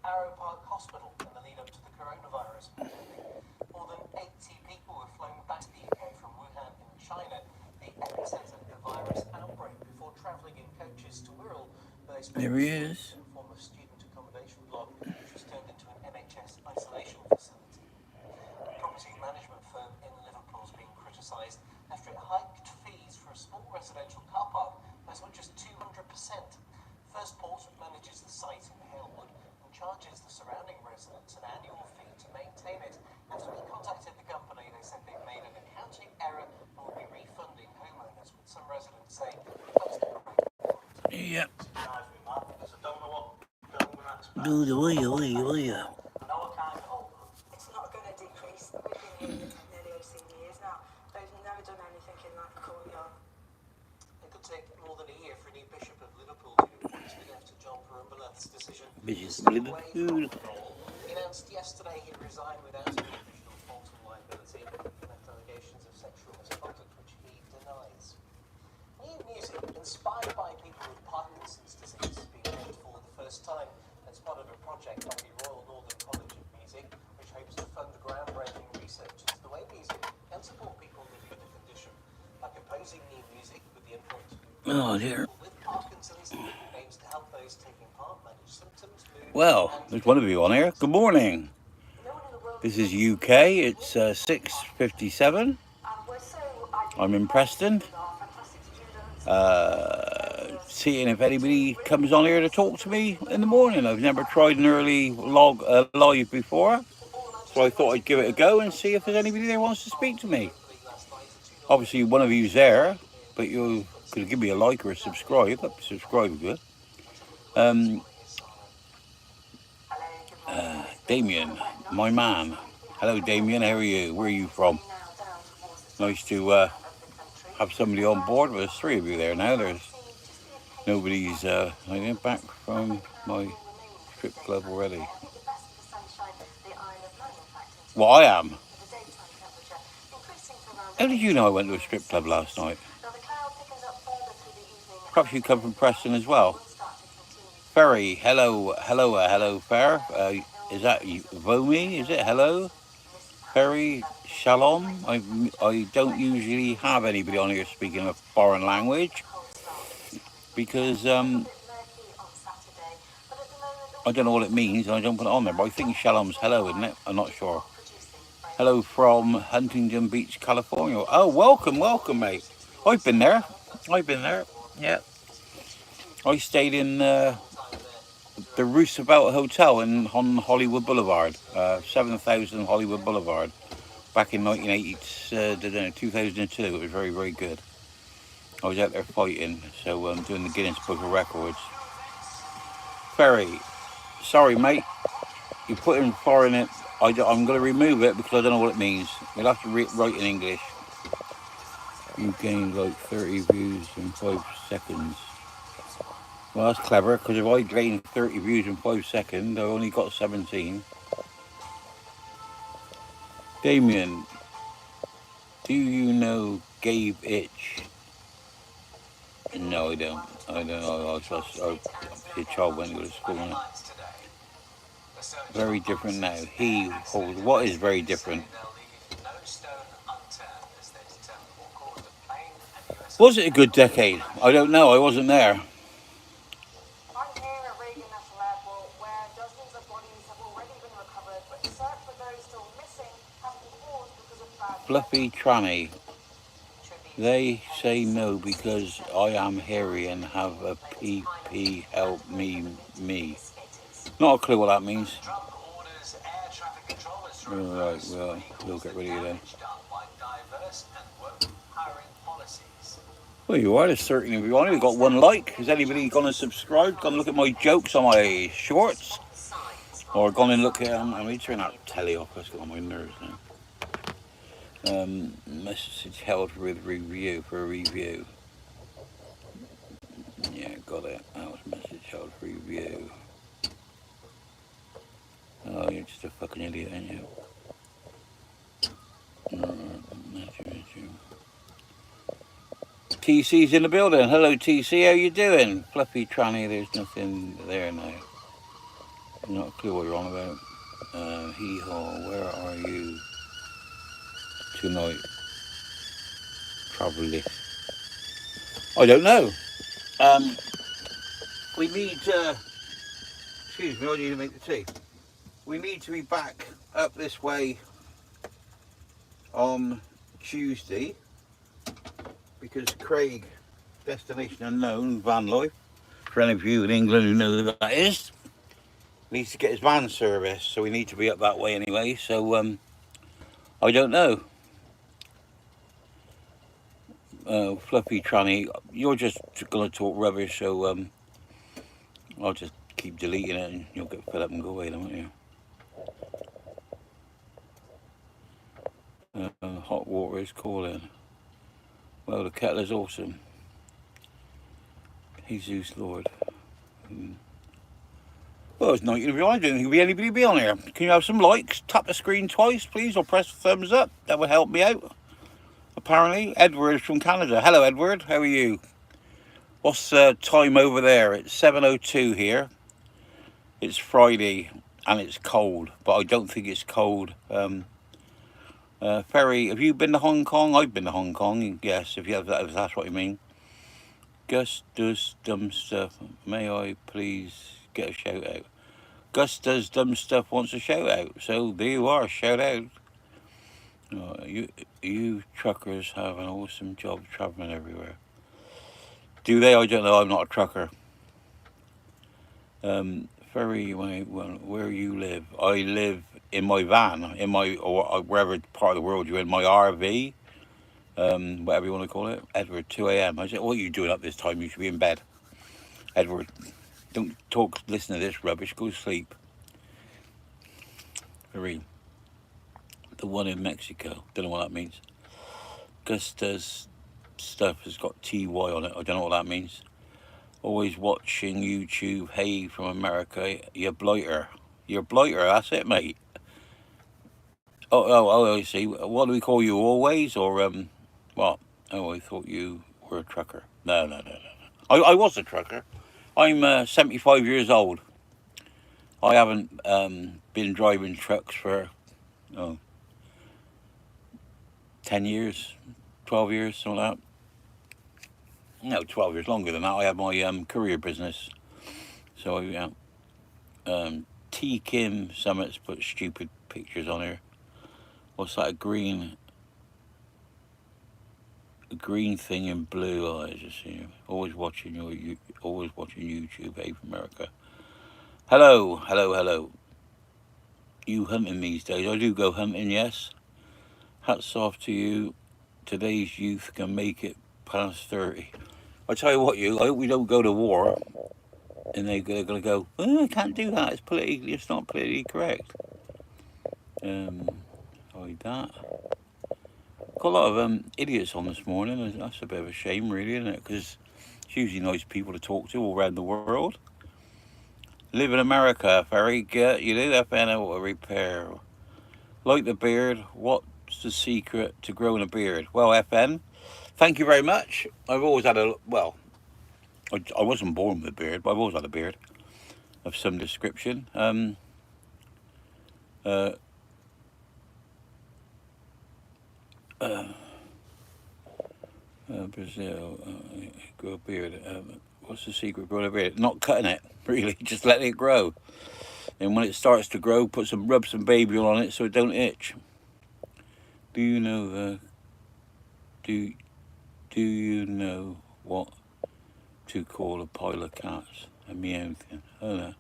Arrow Park Hospital in the lead-up to the coronavirus pandemic. More than 80 people were flown back to the UK from Wuhan in China, the epicenter of the virus outbreak, before travelling in coaches to Wirral, where they spent 2 weeks in a form of student accommodation block, which was turned into an NHS isolation facility. A property management firm in Liverpool is being criticised after it hiked fees for a small residential car park by as much as 200%. First Port manages the site in Halewood and charges the surrounding residents an annual fee to maintain it. After we contacted the company, they said they'd made an accounting error and will be refunding homeowners, but some residents say yeah. Do the way. It's not going to decrease. We've been here nearly 18 years now. They've never done anything in that courtyard. It could take more than a year for a new bishop of Liverpool to appoint after John Perumbala's decision. Bishop of Liverpool. He announced yesterday he'd resign without any additional fault and liability, left allegations of sexual misconduct, which he denies. New music inspired by people with Parkinson's disease is being made for the first time as part of a project by the Royal Northern College of Music, which hopes to fund groundbreaking research into the way music can support people living with the condition, by composing new music with the input Oh dear. with Parkinson's aims to help those taking part manage symptoms, mood, Well, there's one of you on here. Good morning. This is UK. It's 6:57. I'm in Preston. Seeing if anybody comes on here to talk to me in the morning. I've never tried an early live before, so I thought I'd give it a go and see if there's anybody there who wants to speak to me. Obviously, one of you's there, but you could give me a like or a subscribe. Subscribe good. Damien, my man. Hello, Damien. How are you? Where are you from? Nice to have somebody on board. There's 3 of you there now. There's nobody's. I went back from my strip club already. Well, I am. How did you know I went to a strip club last night? Perhaps you come from Preston as well. Ferry, hello, Fer. Is that Vomi? Is it? Hello? Ferry, shalom. I don't usually have anybody on here speaking a foreign language because I don't know what it means and I don't put it on there, but I think shalom's hello, isn't it? I'm not sure. Hello from Huntington Beach, California. Oh, welcome, mate. I've been there. Yeah. I stayed in the Roosevelt Hotel on Hollywood Boulevard, 7,000 Hollywood Boulevard, back in 2002. It was very, very good. I was out there fighting, so I'm doing the Guinness Book of Records. Ferry, sorry, mate. You put in foreign it. I'm going to remove it because I don't know what it means. You'll have to write in English. You gained like 30 views in 5 seconds. Well, that's clever, because if I gained 30 views in 5 seconds, I only got 17. Damien, do you know Gabe Itch? No, I don't. I a child went to school now. Very different now. What is very different? Was it a good decade? I don't know. I wasn't there. Fluffy Tranny. They say no because I am hairy and have a PP. Help me. Not a clue what that means. Alright, well, we'll get rid of you then. Well, you are. There's 13 of you on. We've got 1 like. Has anybody gone and subscribed? Gone and look at my jokes on my shorts? Or gone and look at them? I'm going to turn that telly off. That's got on my nerves now. Message held for a review. Yeah, got it. That was message held for review. Oh, you're just a fucking idiot, aren't you? TC's in the building. Hello, TC. How you doing? Fluffy Tranny. There's nothing there now. Not a clue what you're on about. Hee-haw, where are you tonight, travelling? I don't know. We need, excuse me, I need to make the tea. We need to be back up this way on Tuesday because Craig, destination unknown, van life, for any of you in England who know who that is, needs to get his van serviced, so we need to be up that way anyway. So I don't know. Fluffy Tranny, you're just gonna talk rubbish, so I'll just keep deleting it and you'll get fed up and go away, won't you? Hot water is calling. Well, the kettle is awesome. Jesus Lord. Well, it's not going to be on. I don't think anybody be on here. Can you have some likes? Tap the screen twice, please, or press the thumbs up. That would help me out. Apparently, Edward is from Canada. Hello, Edward. How are you? What's time over there? It's 7:02 here. It's Friday and it's cold, but I don't think it's cold. Ferry, have you been to Hong Kong? I've been to Hong Kong. Yes, if that's what you mean. Gus does dumb stuff. May I please get a shout out? Gus does dumb stuff, wants a shout out. So there you are, shout out. You truckers have an awesome job travelling everywhere. Do they? I don't know. I'm not a trucker. Ferry, where you live? I live in my van, or wherever part of the world you're in, my RV, whatever you want to call it. Edward, 2 a.m. I said, what are you doing up this time? You should be in bed. Edward, don't talk, listen to this rubbish, go to sleep. Ferry, the one in Mexico, don't know what that means. Gus does stuff has got TY on it, I don't know what that means. Always watching YouTube. Hey, from America. You're blighter. You're blighter, that's it, mate. Oh, I see. What do we call you, always? Or, what? Oh, I thought you were a trucker. No. I was a trucker. I'm 75 years old. I haven't been driving trucks for 10 years, 12 years, something like that. No, 12 years longer than that. I have my courier business. So, yeah. T. Kim Summit's put stupid pictures on here. What's that? A green thing in blue eyes. I see. Always watching YouTube. Hey, from America. Hello. You hunting these days? I do go hunting, yes. Hats off to you. Today's youth can make it past 30. I tell you what, I hope we don't go to war, and they're going to go, oh, I can't do that. It's not politically correct. Like that. Got a lot of idiots on this morning. That's a bit of a shame, really, isn't it? Because it's usually nice people to talk to all around the world. Live in America, Ferry. You do FN auto repair. Like the beard. What's the secret to growing a beard? Well, FN. Thank you very much. I've always had I wasn't born with a beard, but I've always had a beard of some description. Brazil, grow a beard. What's the secret growing a beard? Not cutting it, really, just letting it grow. And when it starts to grow, rub some baby oil on it so it don't itch. Do you know what to call a pile of cats? A meow thing. Oh no.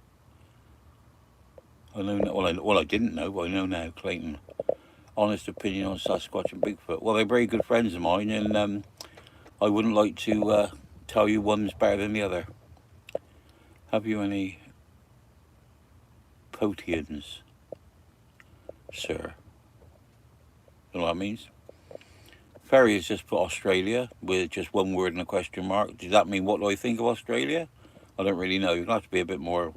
I know now. Well, I didn't know, but I know now. Clayton. Honest opinion on Sasquatch and Bigfoot. Well, they're very good friends of mine, and I wouldn't like to tell you one's better than the other. Have you any potions, sir? You know what that means? Ferry has just put Australia with just one word and a question mark. Does that mean what do I think of Australia? I don't really know. You'll have to be a bit more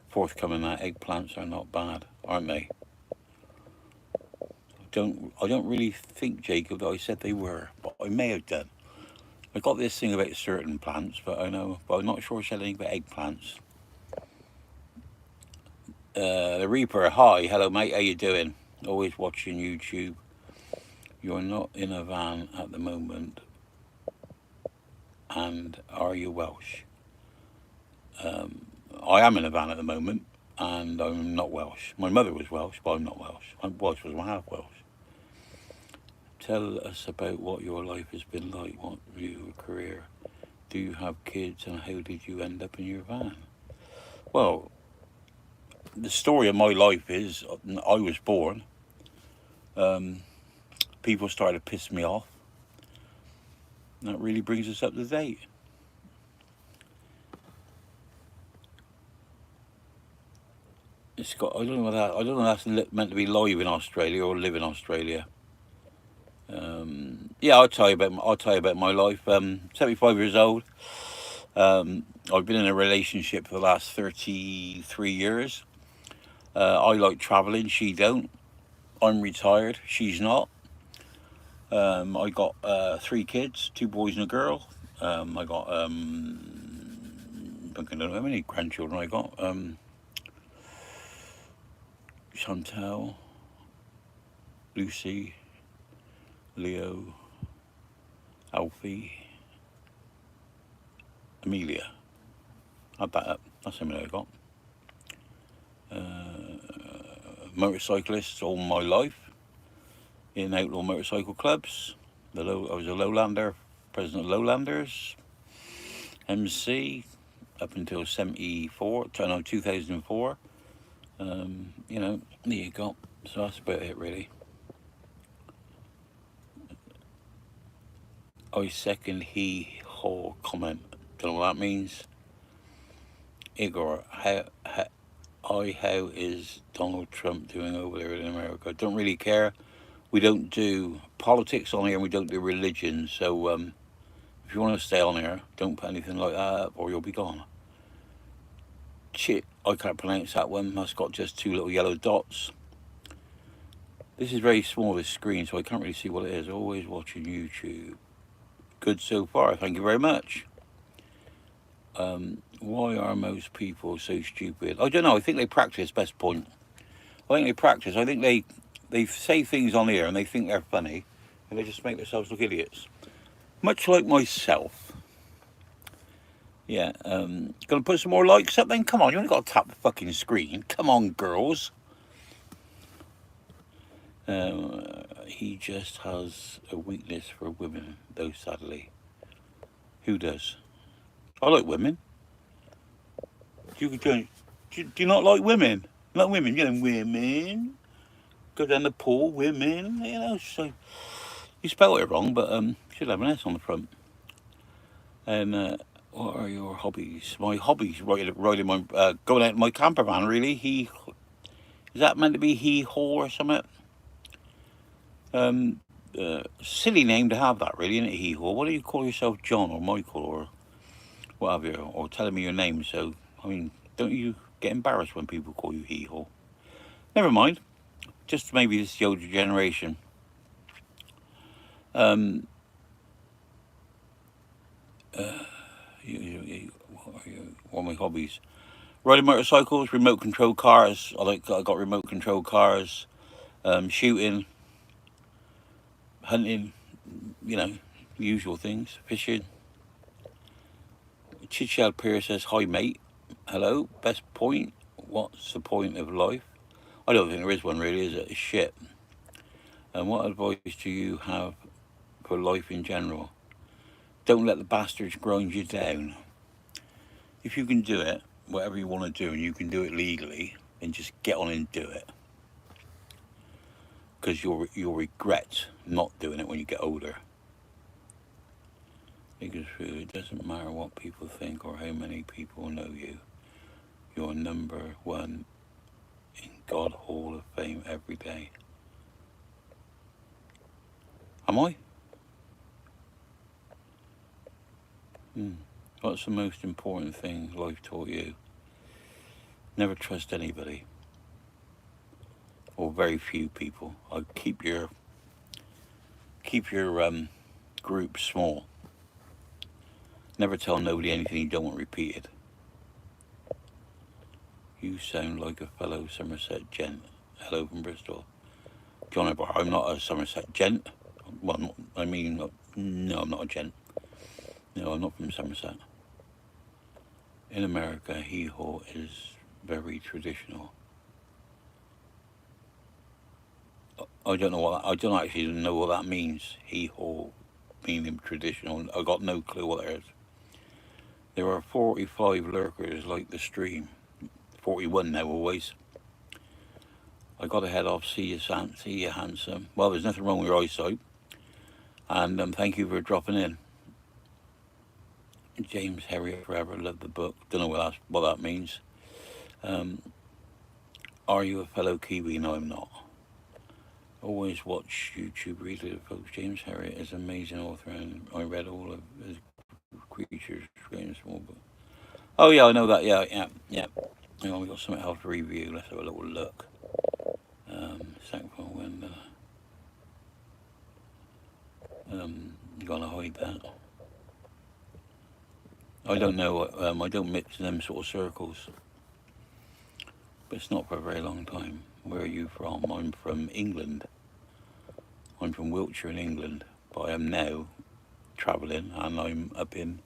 forthcoming. That eggplants are not bad, aren't they? I don't really think, Jacob, that I said they were, but I may have done. I got this thing about certain plants, but I'm not sure I said anything about eggplants. The Reaper, hi, hello mate, how you doing? Always watching YouTube. You're not in a van at the moment, and are you Welsh? I am in a van at the moment, and I'm not Welsh. My mother was Welsh, but I'm not Welsh. I'm Welsh, was my half Welsh. Tell us about what your life has been like. What your career? Do you have kids, and how did you end up in your van? Well, the story of my life is I was born. People started to piss me off. That really brings us up to date. It's got. I don't know that. I don't know if that's meant to be live in Australia or live in Australia. Yeah, I'll tell you about my life. 75 years old. I've been in a relationship for the last 33 years. I like travelling. She don't. I'm retired. She's not. I got 3 kids, 2 boys and a girl. I got I don't know how many grandchildren I got. Chantal, Lucy, Leo, Alfie, Amelia. Add that up. That's how many I got. Motorcyclists all my life in outlaw motorcycle clubs. I was a Lowlander, president of Lowlanders, MC, up until 2004. You know, there you go. So that's about it, really. I second he/her comment. Don't know what that means. Igor, how is Donald Trump doing over there in America? I don't really care. We don't do politics on here, and we don't do religion. So if you want to stay on here, don't put anything like that up, or you'll be gone. Shit, I can't pronounce that one. That's got just 2 little yellow dots. This is very small, this screen, so I can't really see what it is. Always watching YouTube. Good so far, thank you very much. Why are most people so stupid? I don't know, I think they practice, best point. I think they practice. I think they say things on here and they think they're funny, and they just make themselves look idiots. Much like myself. Yeah, gonna put some more likes up then? Come on, you only got to tap the fucking screen. Come on, girls. He just has a weakness for women, though, sadly. Who does? I like women. Do you not like women? Not women, you know, women. Go down the pool, women, you know. So you spelled it wrong, but should have an S on the front. And what are your hobbies? My hobbies, riding my, going out in my camper van. Really, is that meant to be he/her or something? Silly name to have that, really, isn't it? He/her. Why don't you call yourself John or Michael or what have you, or telling me your name? So I mean, don't you get embarrassed when people call you he/her? Never mind. Just maybe this is the older generation. What are my hobbies? Riding motorcycles, remote control cars. I got remote control cars. Shooting, hunting. You know, the usual things. Fishing. Chitchad Pierce says, "Hi mate, hello. Best point. What's the point of life? I don't think there is one really, is it? It's shit. And what advice do you have for life in general? Don't let the bastards grind you down. If you can do it, whatever you want to do, and you can do it legally, then just get on and do it. Because you'll regret not doing it when you get older. Because it doesn't matter what people think or how many people know you. You're number 1 in God Hall of Fame every day." Am I? What's the most important thing life taught you? Never trust anybody. Or very few people. Keep your group small. Never tell nobody anything you don't want repeated. You sound like a fellow Somerset gent. Hello from Bristol. John O'Brien, I'm not a Somerset gent. Well, I mean, no, I'm not a gent. No, I'm not from Somerset. In America, hee-haw is very traditional. I don't know what I don't actually know what that means. Hee-haw meaning traditional. I got no clue what that is. There are 45 lurkers like the stream. 41 now always. I got to head off. See you, handsome. Well, there's nothing wrong with your eyesight. And thank you for dropping in. James Herriot forever. Love the book. Don't know what that means. Are you a fellow Kiwi? No, I'm not. Always watch YouTube readers, folks. James Herriot is an amazing author, and I read all of his creatures, great and small. But oh yeah, I know that. Yeah. Hang on, we got something else to review. Let's have a little look. Sackville window. You gonna hide that? I don't know. I don't mix them sort of circles. But it's not for a very long time. Where are you from? I'm from England. I'm from Wiltshire in England, but I am now travelling, and I'm up in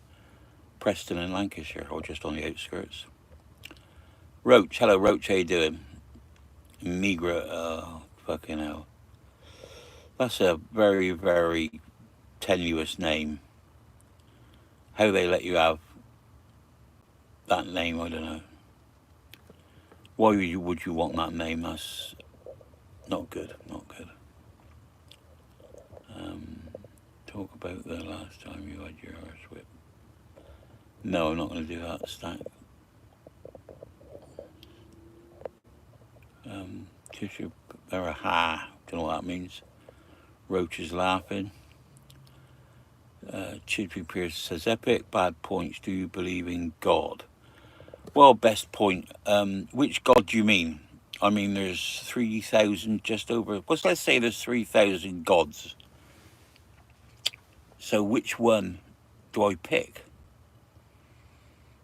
Preston in Lancashire, or just on the outskirts. Roach, hello Roach, how you doing? Migra, oh, fucking hell. That's a very, very tenuous name. How they let you have that name, I don't know. Why would you want that name? That's not good, not good. Talk about the last time you had your horse whip. No, I'm not going to do that, Stack. Tissue, ha, don't know what that means. Roach is laughing. Chippy Pierce says, epic, bad points. Do you believe in God? Well, best point. Which God do you mean? I mean, there's 3,000, just over. Let's say there's 3,000 gods. So which one do I pick?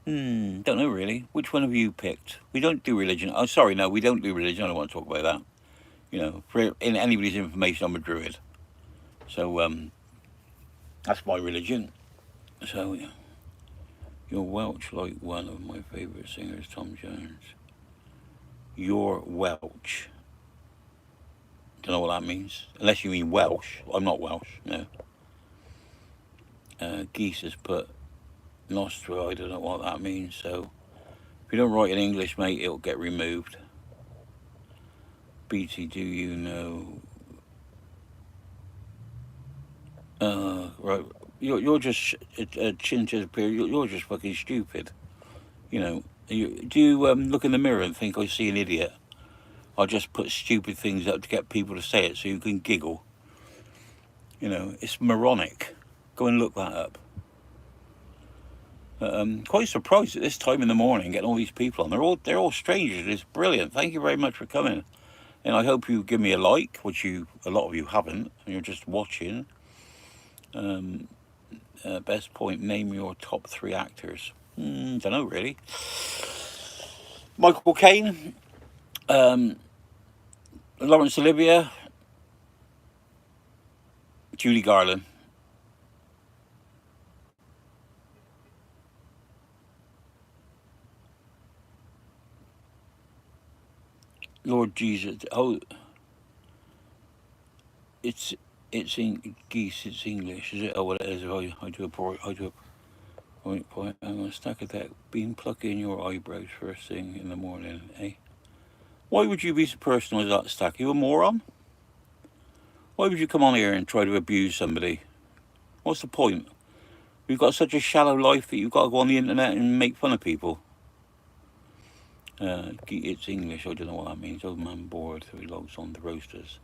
Don't know really. Which one have you picked? We don't do religion. Oh, sorry, no, we don't do religion. I don't want to talk about that. You know, in anybody's information, I'm a druid. So that's my religion. So yeah. You're Welsh, like one of my favourite singers, Tom Jones. You're Welsh. Don't know what that means. Unless you mean Welsh. I'm not Welsh, no. Geese has put nostril. I don't know what that means. So if you don't write in English, mate, it'll get removed. BT, do you know? Right. You're just a chin peer. You're just fucking stupid. You know. Do you look in the mirror and think I see an idiot? I just put stupid things up to get people to say it so you can giggle. You know, it's moronic. Go and look that up. Quite surprised at this time in the morning getting all these people on. They're all strangers. It's brilliant. Thank you very much for coming, and I hope you give me a like, which a lot of you haven't, and you're just watching. Best point. Name your top 3 actors. Don't know really. Michael Caine, Laurence Olivier, Judy Garland. Lord Jesus. Oh, it's in geese. It's English, is it? Oh, well, it is. I do a point. I'm gonna stack of that. Been plucking your eyebrows first thing in the morning, eh? Why would you be so personal as that, Stack? You a moron? Why would you come on here and try to abuse somebody? What's the point? You've got such a shallow life that you've got to go on the internet and make fun of people. It's English. I don't know what that means. Old man bored, so he logs on the roasters.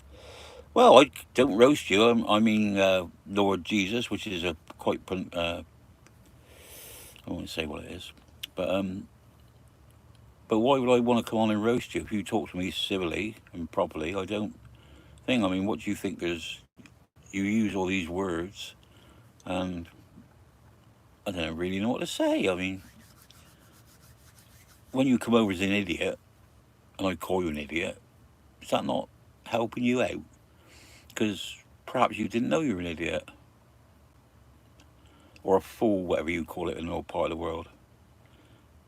Well, I don't roast you. I mean, Lord Jesus, which is a quite. I won't say what it is, but why would I want to come on and roast you if you talk to me civilly and properly? I don't think. I mean, what do you think? You use all these words, and I don't really know what to say. I mean, when you come over as an idiot, and I call you an idiot, is that not helping you out? Because perhaps you didn't know you were an idiot. Or a fool, whatever you call it in your part of the world.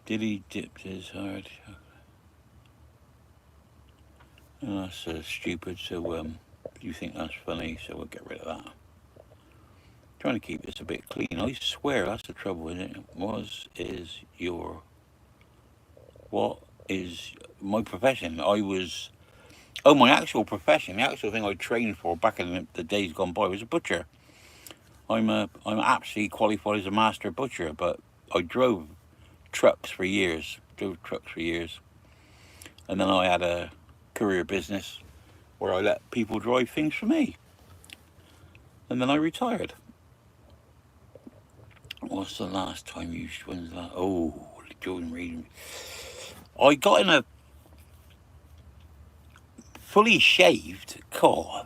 Did he dip his hard? Oh, that's stupid, so you think that's funny, so we'll get rid of that. Trying to keep this a bit clean. I swear that's the trouble, isn't it? What is my profession? My actual profession, the actual thing I trained for back in the days gone by was a butcher. I'm absolutely qualified as a master butcher, but I drove trucks for years. And then I had a career business where I let people drive things for me. And then I retired. What's the last time when's that? Oh, Jordan Reed. I got in a fully shaved car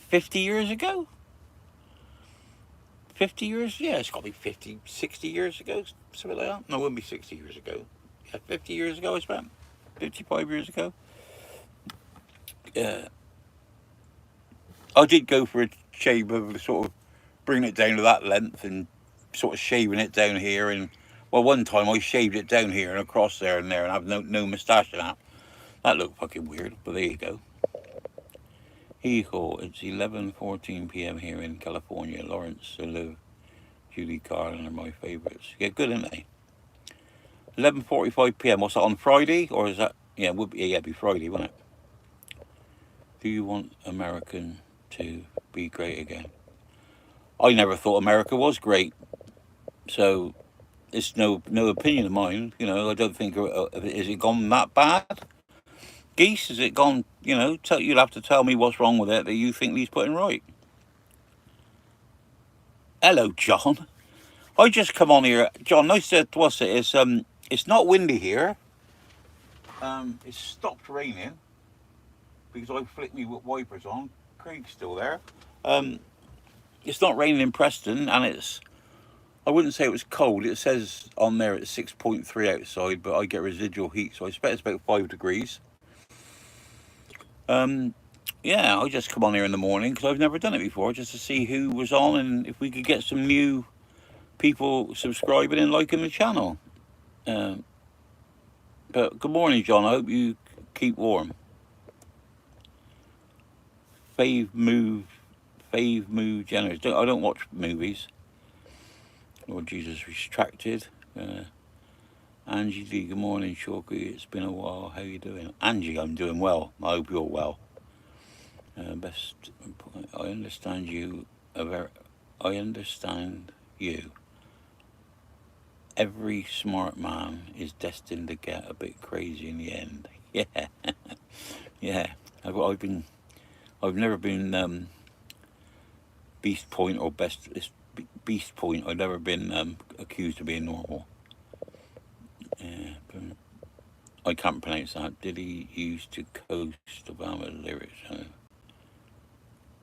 50 years ago. 50 years? Yeah, it's got to be 50, 60 years ago, something like that. No, it wouldn't be 60 years ago. Yeah, 50 years ago I spent. 55 years ago. Yeah. I did go for a shave of sort of bringing it down to that length and sort of shaving it down here. And, well, one time I shaved it down here and across there and have no moustache and that. That looked fucking weird, but there you go. It's 11:14 p.m. here in California. Lawrence, Liv, Judy, Carlin are my favourites. Yeah, good, aren't they? 11:45 p.m. What's that, on Friday? Or is that... Yeah, it would be, it'd be Friday, wouldn't it? Do you want American to be great again? I never thought America was great. So, it's no opinion of mine. You know, I don't think... Is it gone that bad? Geese, has it gone... You know, you'll have to tell me what's wrong with it that you think he's putting right. Hello, John. I just come on here. John, nice to... What's it? It's not windy here. It's stopped raining because I flicked me wipers on. Craig's still there. It's not raining in Preston, and I wouldn't say it was cold. It says on there it's 6.3 outside, but I get residual heat, so I expect it's about 5 degrees. Yeah, I just come on here in the morning because I've never done it before, just to see who was on and if we could get some new people subscribing and liking the channel. But good morning, John. I hope you keep warm. Fave move generous. I don't watch movies. Lord Jesus, retracted. Angie D, good morning, Shorky. It's been a while. How you doing? Angie, I'm doing well. I hope you're well. I understand you. I understand you. Every smart man is destined to get a bit crazy in the end. Yeah, yeah. I've never been Beast Point or Beast Point. I've never been accused of being normal. Yeah, but I can't pronounce that. Did he used to coast Obama's lyrics?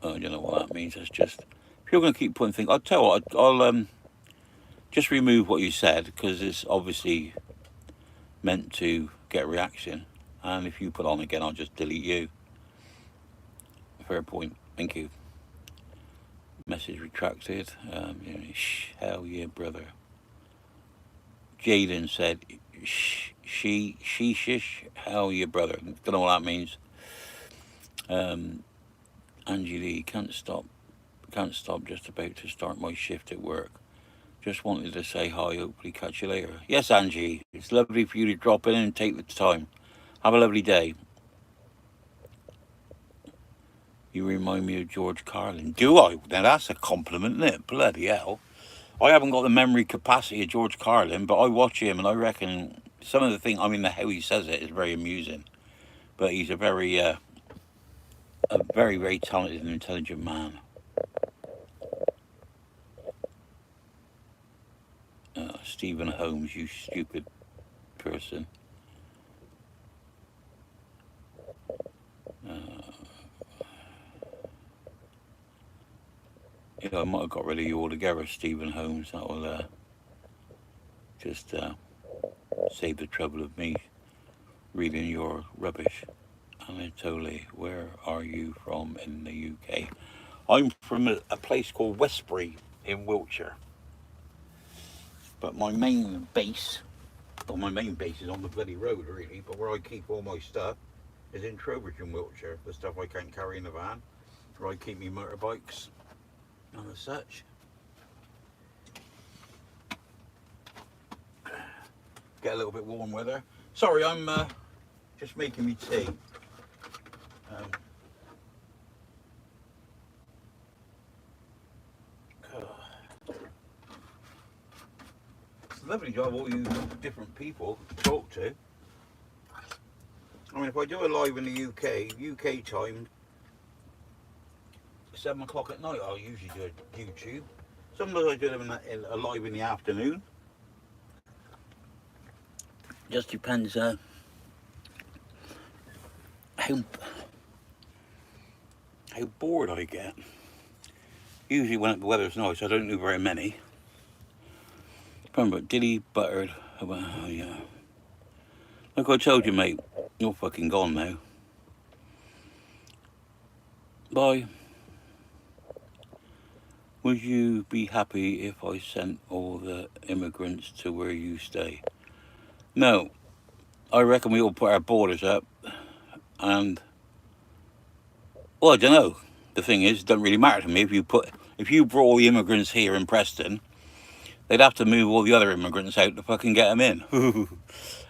I don't know what that means. That's just, if you're going to keep putting things, I'll tell you what, I'll just remove what you said, because it's obviously meant to get a reaction. And if you put on again, I'll just delete you. Fair point. Thank you. Message retracted. Hell yeah, brother. Jaden said, shish, hell yeah, brother. Don't know what that means. Angie Lee, can't stop just about to start my shift at work. Just wanted to say hi, hopefully catch you later. Yes, Angie, it's lovely for you to drop in and take the time. Have a lovely day. You remind me of George Carlin. Do I? Now that's a compliment, isn't it? Bloody hell. I haven't got the memory capacity of George Carlin, but I watch him and I reckon some of the things, I mean, how he says it is very amusing. But he's a very, very talented and intelligent man. Stephen Holmes, you stupid person. Yeah, I might have got rid of you altogether, Stephen Holmes. That will just save the trouble of me reading your rubbish. Anatoly, where are you from in the UK? I'm from a place called Westbury in Wiltshire. But my main base, well, my main base is on the bloody road, really. But where I keep all my stuff is in Trowbridge in Wiltshire. The stuff I can't carry in the van, where I keep my motorbikes and as such. Get a little bit warm weather. Sorry, I'm just making me tea. It's a lovely job, all you different people to talk to. I mean, if I do a live in the UK time, 7 o'clock at night, I'll usually do a YouTube. Sometimes I do them a live in the afternoon. Just depends how bored I get. Usually when the weather's nice, I don't do very many. Remember, Dilly Buttered. Oh, yeah. Like I told you, mate, you're fucking gone now. Bye. Would you be happy if I sent all the immigrants to where you stay? No. I reckon we all put our borders up and, well, I don't know. The thing is, it doesn't really matter to me. If you brought all the immigrants here in Preston, they'd have to move all the other immigrants out to fucking get them in.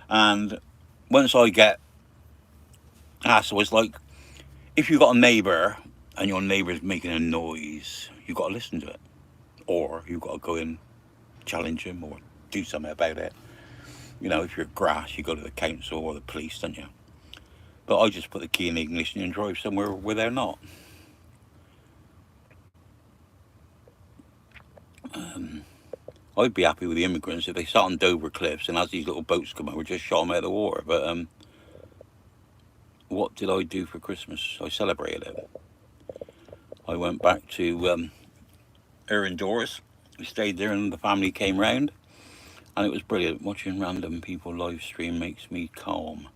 And once I get so it's like, if you've got a neighbour and your neighbour's making a noise, you've got to listen to it. Or you've got to go and challenge him or do something about it. You know, if you're grass, you go to the council or the police, don't you? But I just put the key in the ignition and drive somewhere where they're not. I'd be happy with the immigrants if they sat on Dover cliffs and as these little boats come over, just shot them out of the water. But what did I do for Christmas? I celebrated it. I went back to Erin Doris. We stayed there and the family came round. And it was brilliant. Watching random people live stream makes me calm.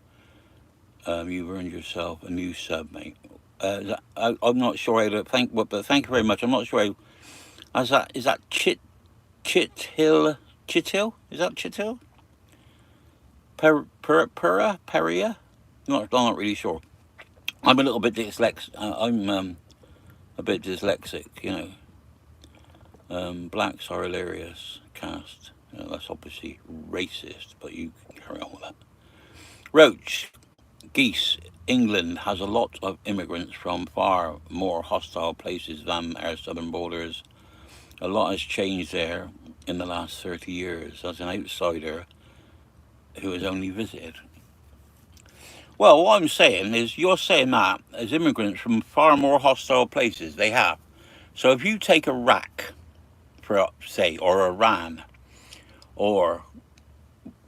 You've earned yourself a new sub, mate. I'm not sure how to but thank you very much. I'm not sure how. Is that Chithill? Is that Chithill? Peria? Not really sure. I'm a little bit dyslexic. I'm a bit dyslexic, you know. Blacks are hilarious. Cast. You know, that's obviously racist, but you can carry on with that. Roach. Geese. England has a lot of immigrants from far more hostile places than our southern borders. A lot has changed there in the last 30 years as an outsider who has only visited. Well, what I'm saying is, you're saying that as immigrants from far more hostile places, they have. So if you take Iraq, for say, or Iran, or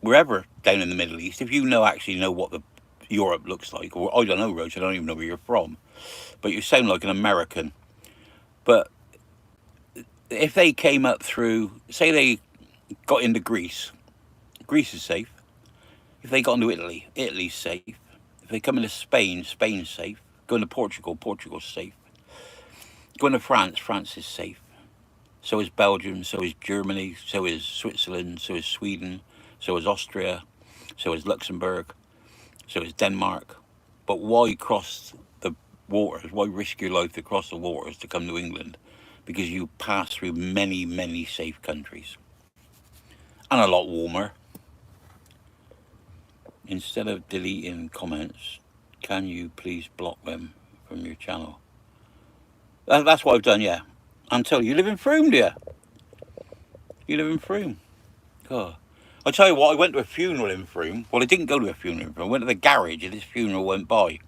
wherever down in the Middle East, if you actually know what the Europe looks like, or I don't know, Roach, I don't even know where you're from, but you sound like an American. But if they came up through, say they got into Greece, Greece is safe. If they got into Italy, Italy's safe. If they come into Spain, Spain's safe. Go into Portugal, Portugal's safe. Go into France, France is safe. So is Belgium, so is Germany, so is Switzerland, so is Sweden, so is Austria, so is Luxembourg, so is Denmark. But why cross the waters? Why risk your life to cross the waters to come to England? Because you pass through many, many safe countries. And a lot warmer. Instead of deleting comments, can you please block them from your channel? That's what I've done, yeah. Until you live in Frome, do you? You live in Frome. God. I tell you what, I went to a funeral in Frome. Well, I didn't go to a funeral in Frome. I went to the garage and this funeral went by.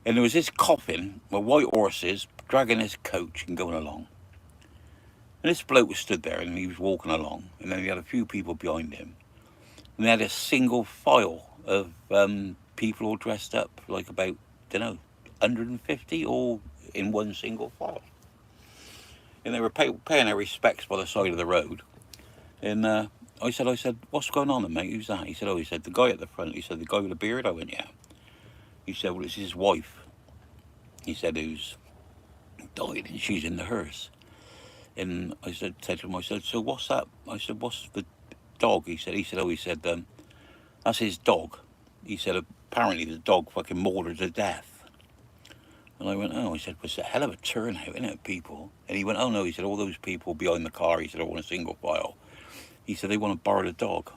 And there was this coffin with white horses dragging this coach and going along. And this bloke was stood there and he was walking along. And then he had a few people behind him. And they had a single file of people all dressed up, like about, don't know, 150 all in one single file. And they were paying their respects by the side of the road. And I said, what's going on then, mate? Who's that? He said, he said, the guy at the front. He said, the guy with the beard. I went, yeah. He said, well, it's his wife. He said, who's died and she's in the hearse. And I said to him, I said, so what's that? I said, what's the dog? He said, that's his dog. He said, apparently the dog fucking mauled her to death. And I went, oh, I said, well, it's a hell of a turnout, isn't it, people? And he went, oh no, he said, all those people behind the car, he said, all in a single file. He said, they want to borrow the dog.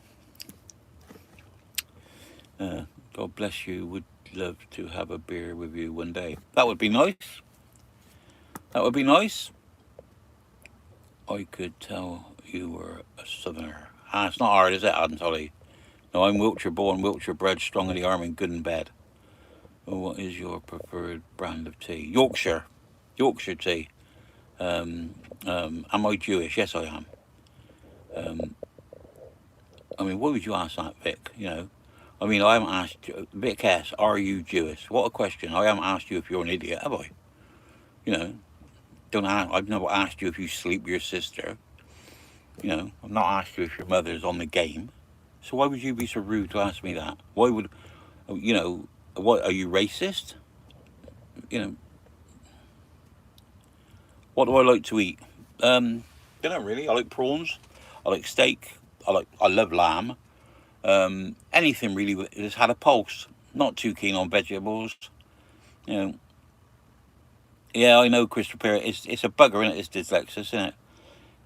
God bless you, would love to have a beer with you one day. That would be nice. That would be nice. I could tell you were a southerner. Ah, it's not hard, is it, Anatoly? No, I'm Wiltshire born, Wiltshire bred, strong in the arm and good in bed. Well, what is your preferred brand of tea? Yorkshire. Yorkshire tea. Am I Jewish? Yes, I am. I mean, why would you ask that, Vic? You know, I mean, I haven't asked you, Vic S, are you Jewish? What a question. I haven't asked you if you're an idiot, have I? You know, I've never asked you if you sleep with your sister. You know, I've not asked you if your mother's on the game. So why would you be so rude to ask me that? Why would, you know, what, are you racist? You know, what do I like to eat? Don't know really. I like prawns. I like steak. I love lamb. Anything really that's had a pulse. Not too keen on vegetables. You know. Yeah, I know, Christopher. It's a bugger, isn't it? It's dyslexia, isn't it?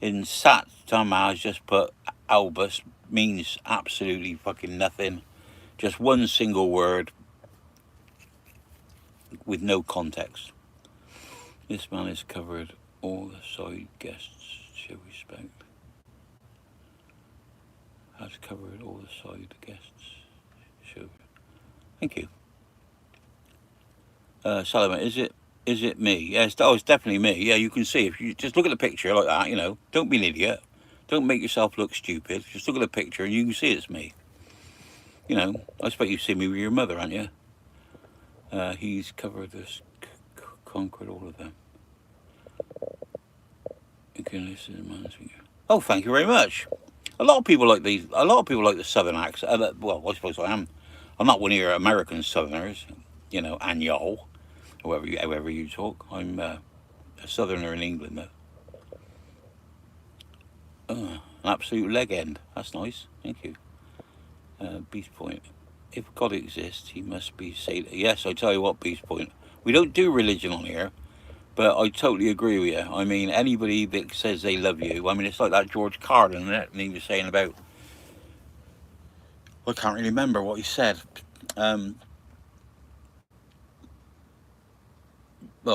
In Sat Tama, has just put Albus means absolutely fucking nothing. Just one single word with no context. This man has covered all the side guests. Show respect. Has covered all the side guests. Show. Thank you. Solomon, is it me? Yeah, it's definitely me. Yeah, you can see if you just look at the picture like that. You know, don't be an idiot. Don't make yourself look stupid. Just look at the picture and you can see it's me. You know, I expect you've seen me with your mother, haven't you? He's covered this, conquered all of them. You can listen to man's finger. Oh, thank you very much. A lot of people like these. A lot of people like the southern accent. Well, I suppose I am. I'm not one of your American southerners. You know, and y'all, however you talk. I'm a southerner in England, though. An absolute leg end. That's nice. Thank you. Beast Point. If God exists, he must be saved. Yes, I tell you what, Beast Point. We don't do religion on here, but I totally agree with you. I mean, anybody that says they love you, I mean, it's like that George Carlin, isn't it? And he was saying about, I can't really remember what he said. Well,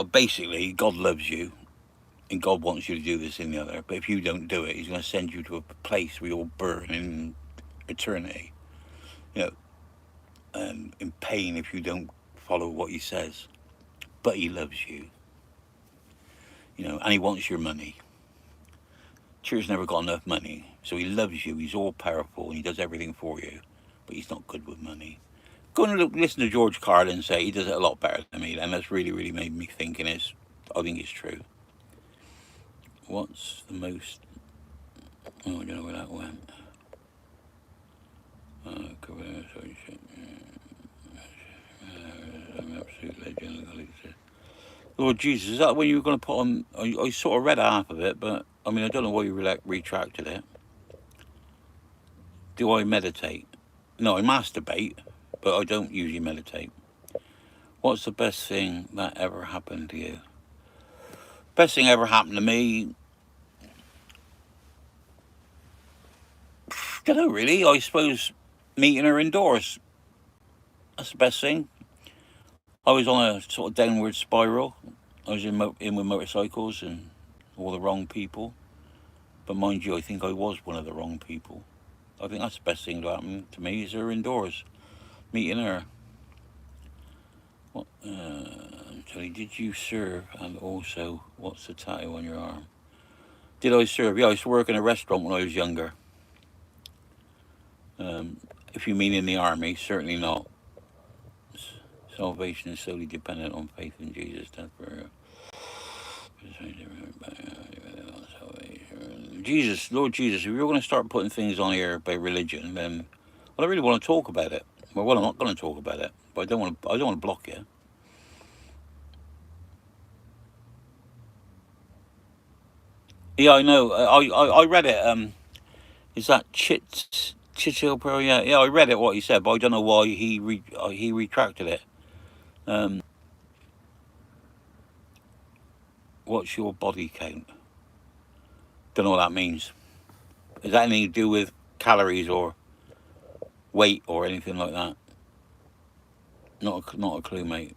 basically, God loves you, and God wants you to do this and the other. But if you don't do it, he's going to send you to a place where you'll burn in eternity. You know, in pain if you don't follow what he says. But he loves you. You know, and he wants your money. Church's never got enough money, so he loves you. He's all powerful and he does everything for you, but he's not good with money. Go and listen to George Carlin say he does it a lot better than me, and that's really, really made me think, and I think it's true. What's the most? Oh, I don't know where that went. I'm absolute legend. Lord Jesus, is that when you were going to put on? I sort of read half of it, but I mean, I don't know why you retracted it. Do I meditate? No, I masturbate, but I don't usually meditate. What's the best thing that ever happened to you? Best thing ever happened to me? I don't know, really. I suppose meeting her indoors. That's the best thing. I was on a sort of downward spiral. I was in with motorcycles and all the wrong people. But mind you, I think I was one of the wrong people. I think that's the best thing that happened to me is her indoors. Meeting her. What, Tony, did you serve? And also, what's the tattoo on your arm? Did I serve? Yeah, I used to work in a restaurant when I was younger. If you mean in the army, certainly not. Salvation is solely dependent on faith in Jesus. That's for Jesus, Lord Jesus, if you're going to start putting things on here about religion, then well, I really want to talk about it. Well, I'm not going to talk about it, but I don't want to. I don't want to block you. Yeah, I know. I read it. Is that Chitil Pro? Yeah, yeah. I read it. What he said, but I don't know why he retracted it. Um, what's your body count? Don't know what that means. Is that anything to do with calories or weight or anything like that? Not a clue, mate.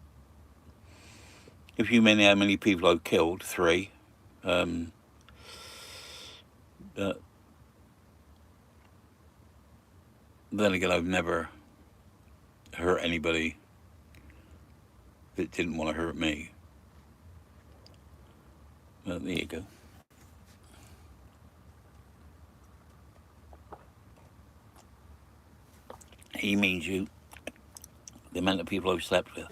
If you mean how many people I've killed, 3. Um, uh, then again, I've never hurt anybody that didn't want to hurt me. Well, there you go. He means you, the amount of people I've slept with.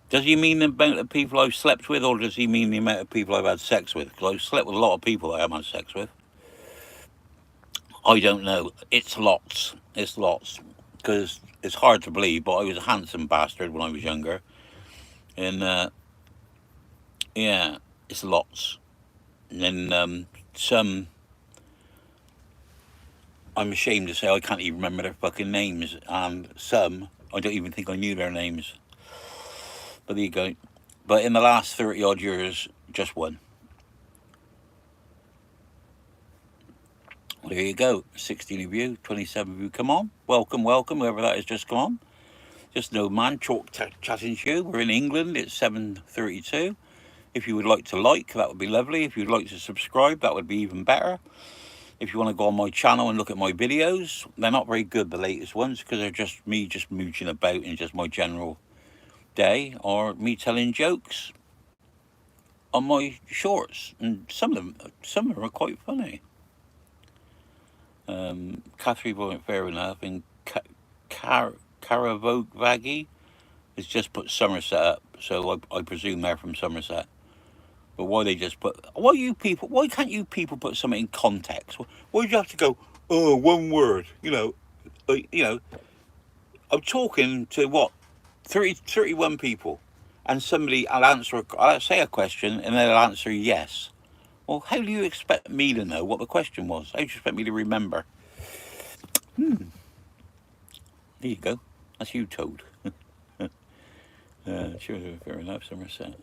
Does he mean the amount of people I've slept with, or does he mean the amount of people I've had sex with? Because I've slept with a lot of people that I haven't had sex with. I don't know. It's lots. It's lots. Because it's hard to believe, but I was a handsome bastard when I was younger. And, yeah, it's lots. And then some, I'm ashamed to say I can't even remember their fucking names. And some, I don't even think I knew their names. But there you go. But in the last 30 odd years, just one. There you go. 16 of you, 27 of you. Come on. Welcome, welcome. Whoever that is, just come on. Just no man chalk chatting to you. We're in England. It's 7:32. If you would like to like, that would be lovely. If you'd like to subscribe, that would be even better. If you want to go on my channel and look at my videos, they're not very good, the latest ones, because they're just me just mooching about in just my general day, or me telling jokes on my shorts, and some of them are quite funny. Catherine wasn't fair enough, and Caravogvagi has just put Somerset up, so I presume they're from Somerset. But why they just put? Why can't you people put something in context? Why do you have to go? Oh, one word. I'm talking to what 31 people, and somebody I'll say a question, and they'll answer yes. Well, how do you expect me to know what the question was? How do you expect me to remember? There you go. That's you, Toad. Sure, fair enough, Somerset.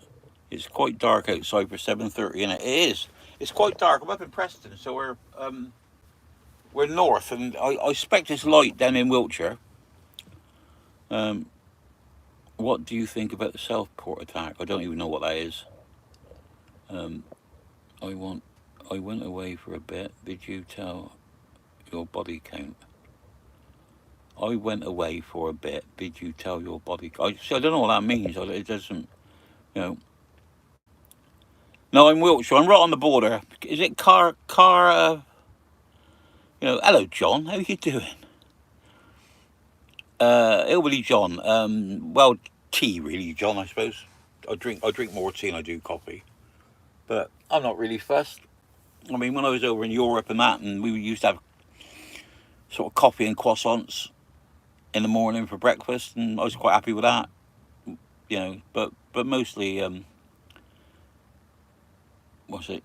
It's quite dark outside for 7:30, and it is. It's quite dark. I'm up in Preston, so we're north, and I expect it's light down in Wiltshire. What do you think about the Southport attack? I don't even know what that is. I went away for a bit. Did you tell your body count? I went away for a bit. Did you tell your body count? I don't know what that means. It doesn't, you know. No, I'm Wiltshire. I'm right on the border. Is it hello, John. How you doing? Hillbilly John. Well, tea really, John. I suppose. I drink more tea than I do coffee, but I'm not really fussed. I mean, when I was over in Europe and that, and we used to have sort of coffee and croissants in the morning for breakfast, and I was quite happy with that. But mostly, what's it?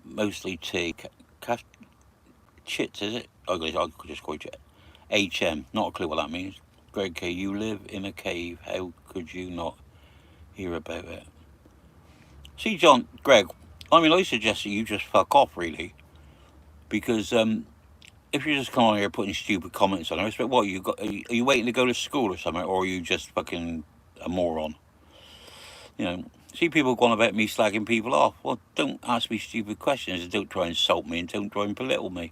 Mostly tea. Chits, is it? I could just call it HM. Not a clue what that means. Greg K, you live in a cave. How could you not hear about it? See, Greg, I suggest that you just fuck off, really. Because if you just come on here putting stupid comments on it, I expect what are you waiting to go to school or something, or are you just fucking a moron? See people going about me slagging people off. Well, don't ask me stupid questions, and don't try and insult me, and don't try and belittle me.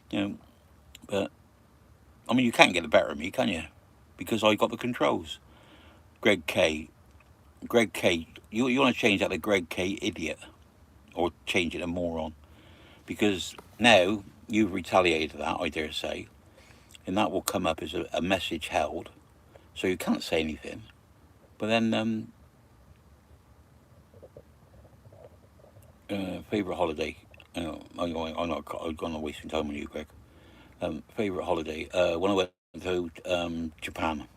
But I mean, you can't get the better of me, can you? Because I got the controls. Greg K, you want to change that to Greg K idiot, or change it to moron, because now you've retaliated that, I dare say, and that will come up as a message held, so you can't say anything. But then, favourite holiday, I'm not gonna waste time on you, Greg. Favorite holiday? When I went to Japan.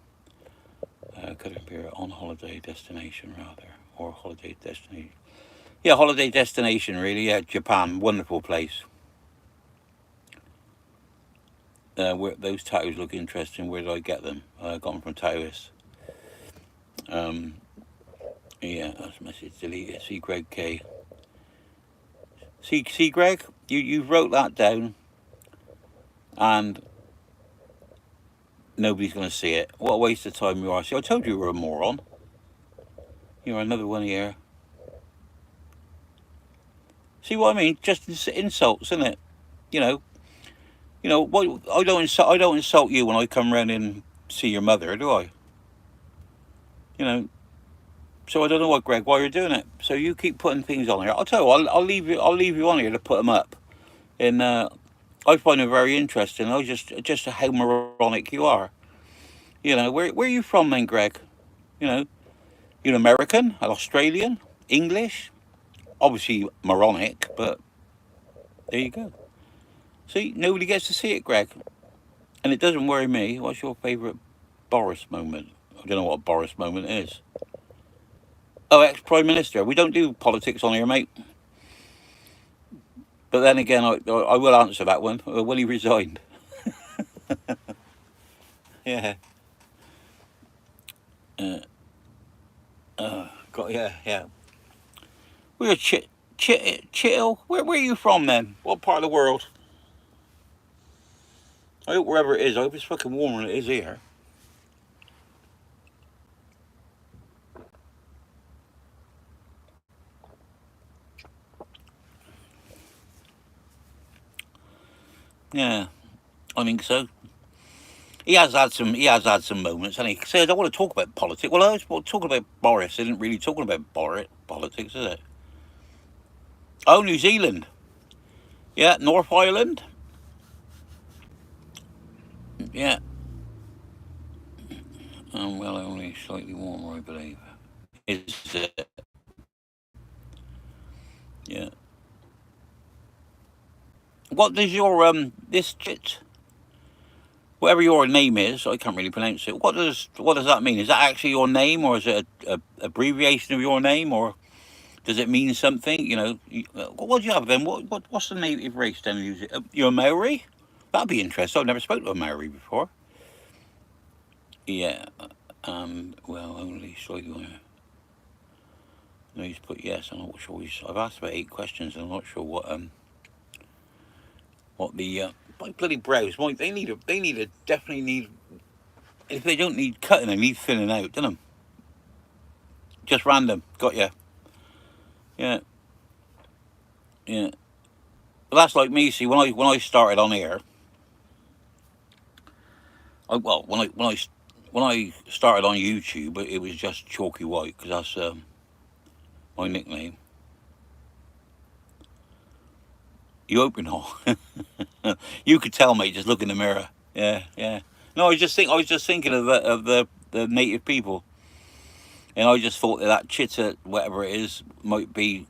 Could it be on holiday destination rather, or holiday destination? Yeah, holiday destination really. Yeah, Japan, wonderful place. Where those tattoos look interesting. Where did I get them? I got them from Taoist. Um, yeah, that's message deleted. See Greg K. See Greg, you wrote that down, and nobody's gonna see it. What a waste of time you are. See, I told you you were a moron. You're another one here. See what I mean? Just insults, isn't it? You know. What? I don't insult you when I come round and see your mother, do I? You know. So I don't know what, Greg, why you're doing it. So you keep putting things on here. I'll tell you, I'll leave you. I'll leave you on here to put them up. And I find them very interesting. I just how moronic you are. Where are you from then, Greg? You know, you're an American, an Australian, English. Obviously moronic, but there you go. See, nobody gets to see it, Greg, and it doesn't worry me. What's your favourite Boris moment? I don't know what a Boris moment is. Oh, ex-Prime Minister. We don't do politics on here, mate. But then again, I will answer that one. When he resigned. Yeah. Yeah. We're Chittle. Where are you from then? What part of the world? I hope wherever it is, I hope it's fucking warmer than it is here. Yeah, I think so. He has had some. He has had some moments, and he said, "I want to talk about politics." Well, I was talking about Boris. Isn't really talking about politics, is it? Oh, New Zealand. Yeah, North Island. Yeah. Well, only slightly warmer, I believe. Is it? Yeah. What does your this chit, whatever your name is? I can't really pronounce it. What does that mean? Is that actually your name, or is it a abbreviation of your name, or does it mean something? What do you have then? What's the native race then? You're a Maori? That'd be interesting. I've never spoken to a Maori before. Yeah. Well, only slightly. No, he's put yes. I'm not sure. I've asked about 8 questions. And I'm not sure what the my bloody brows. They definitely need. If they don't need cutting, they need thinning out, don't they? Just random. Got you. Yeah. Yeah. But that's like me. See, when I started on here, when I started on YouTube, it was just Chalky White because that's my nickname. You hope you're not. You could tell, mate. Just look in the mirror. Yeah, yeah. No, I was just thinking of the native people, and I just thought that chitta, whatever it is, might be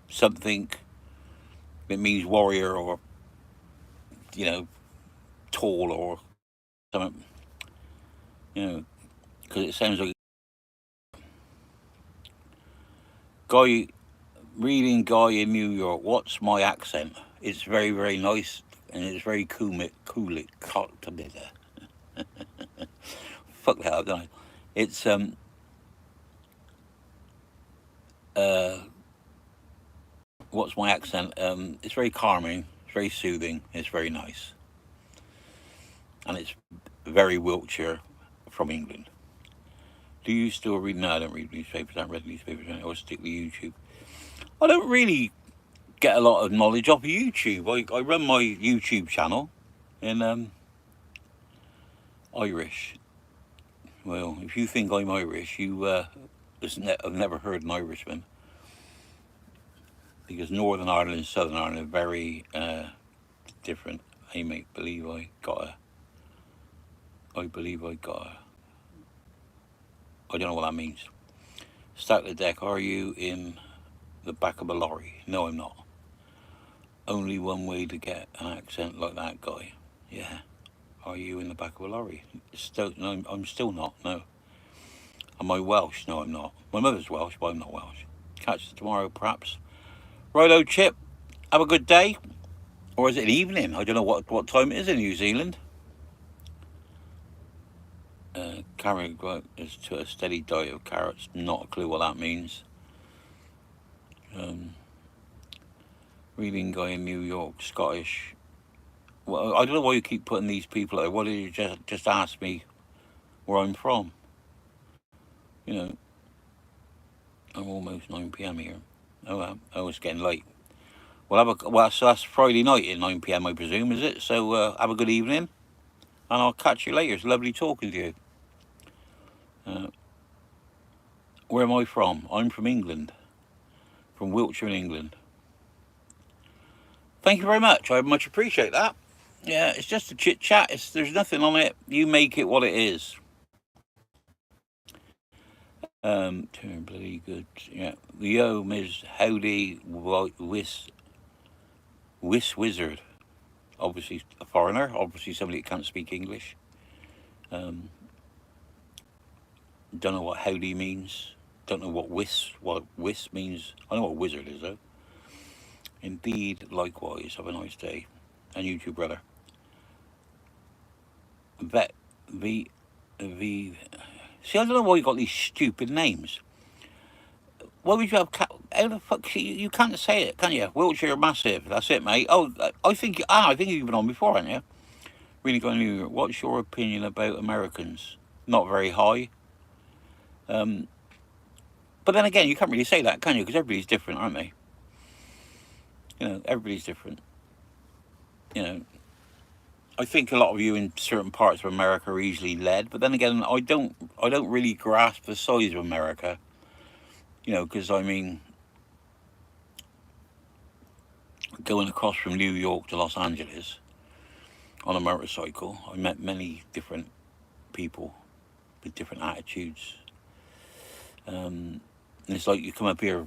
something that means warrior or tall or something. Because it sounds like guy reading guy in New York. What's my accent? It's very very nice and it's very cool. Fuck that up, don't I? It's uh what's my accent? It's very calming. It's very soothing. It's very nice, and it's very Wiltshire from England. Do you still read? No, I don't read newspapers. I haven't read newspapers. I always stick with YouTube. I don't really get a lot of knowledge off of YouTube. I run my YouTube channel in Irish. Well, if you think I'm Irish, you have never heard an Irishman, because Northern Ireland and Southern Ireland are very different. I believe I got a. I believe I got a. I don't know what that means. Stack the deck. Are you in the back of a lorry? No, I'm not. Only one way to get an accent like that guy. Yeah. Are you in the back of a lorry? Still, no, I'm still not. No. Am I Welsh? No, I'm not. My mother's Welsh, but I'm not Welsh. Catch you tomorrow, perhaps. Righto, Chip. Have a good day. Or is it an evening? I don't know what time it is in New Zealand. Carrot is to a steady diet of carrots. Not a clue what that means. Reading guy in New York, Scottish. Well, I don't know why you keep putting these people there. Why did you just ask me where I'm from? You know, I'm almost 9 p.m. here. Oh, it's getting late. Well, so that's Friday night at 9 p.m. I presume, is it? So have a good evening, and I'll catch you later. It's lovely talking to you. Where am I from? I'm from England, from Wiltshire in England. Thank you very much. I much appreciate that. Yeah, it's just a chit chat. There's nothing on it. You make it what it is. Turn bloody good. Yeah. Yo, Ms. Howdy, Wiss Wizard. Obviously a foreigner. Obviously somebody that can't speak English. Don't know what howdy means. Don't know what wiss means. I know what wizard is though. Indeed, likewise. Have a nice day. And you too, brother. See, I don't know why you got these stupid names. Why would you have how the fuck you can't say it, can you? Wiltshire Massive. That's it, mate. Oh, I think you've been on before, haven't you? Really going to New York. What's your opinion about Americans? Not very high. But then again, you can't really say that, can you? Because everybody's different, aren't they? You know, everybody's different. You know, I think a lot of you in certain parts of America are easily led, but then again, I don't really grasp the size of America. You know, because I mean, going across from New York to Los Angeles on a motorcycle, I met many different people with different attitudes. And it's like you come up here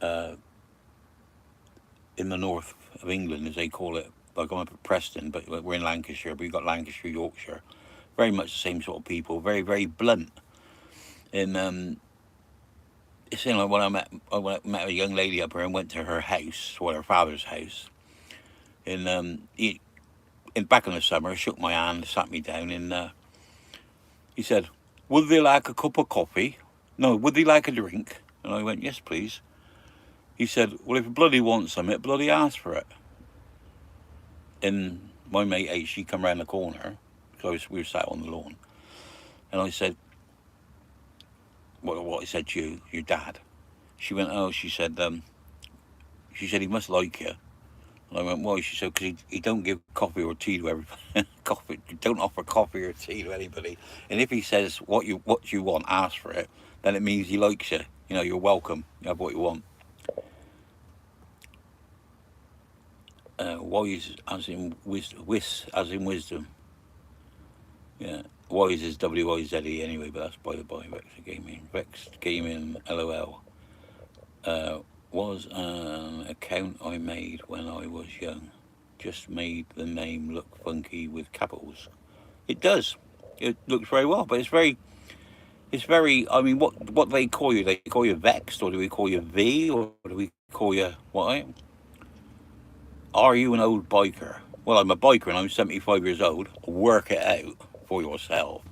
in the north of England, as they call it. Like I'm up at Preston, but we're in Lancashire, but you've got Lancashire, Yorkshire. Very much the same sort of people, very, very blunt. And it's like when I met a young lady up here and went to her house, well, her father's house. And back in the summer, shook my hand, sat me down, and he said, "Would they like a cup of coffee? No, would they like a drink?" And I went, "Yes, please." He said, "Well, if you bloody want something, bloody ask for it." And my mate H, she come round the corner, because we were sat on the lawn, and I said, what I said to you, your dad. She went, "Oh," she said, he must like you. And I went, "Why?" She said, "Because he don't give coffee or tea to everybody. Don't offer coffee or tea to anybody. And if he says what you want, ask for it, then it means he likes you. You know, you're welcome. You have what you want." Wise as in as in wisdom. Yeah, wise is W-I-Z-E anyway, but that's by the by. Vexed Gaming, LOL. Was an account I made when I was young. Just made the name look funky with capitals. It does. It looks very well, but it's very. I mean, what do they call you? They call you Vexed, or do we call you V, or do we call you what? Are you an old biker? Well, I'm a biker and I'm 75 years old. Work it out for yourself.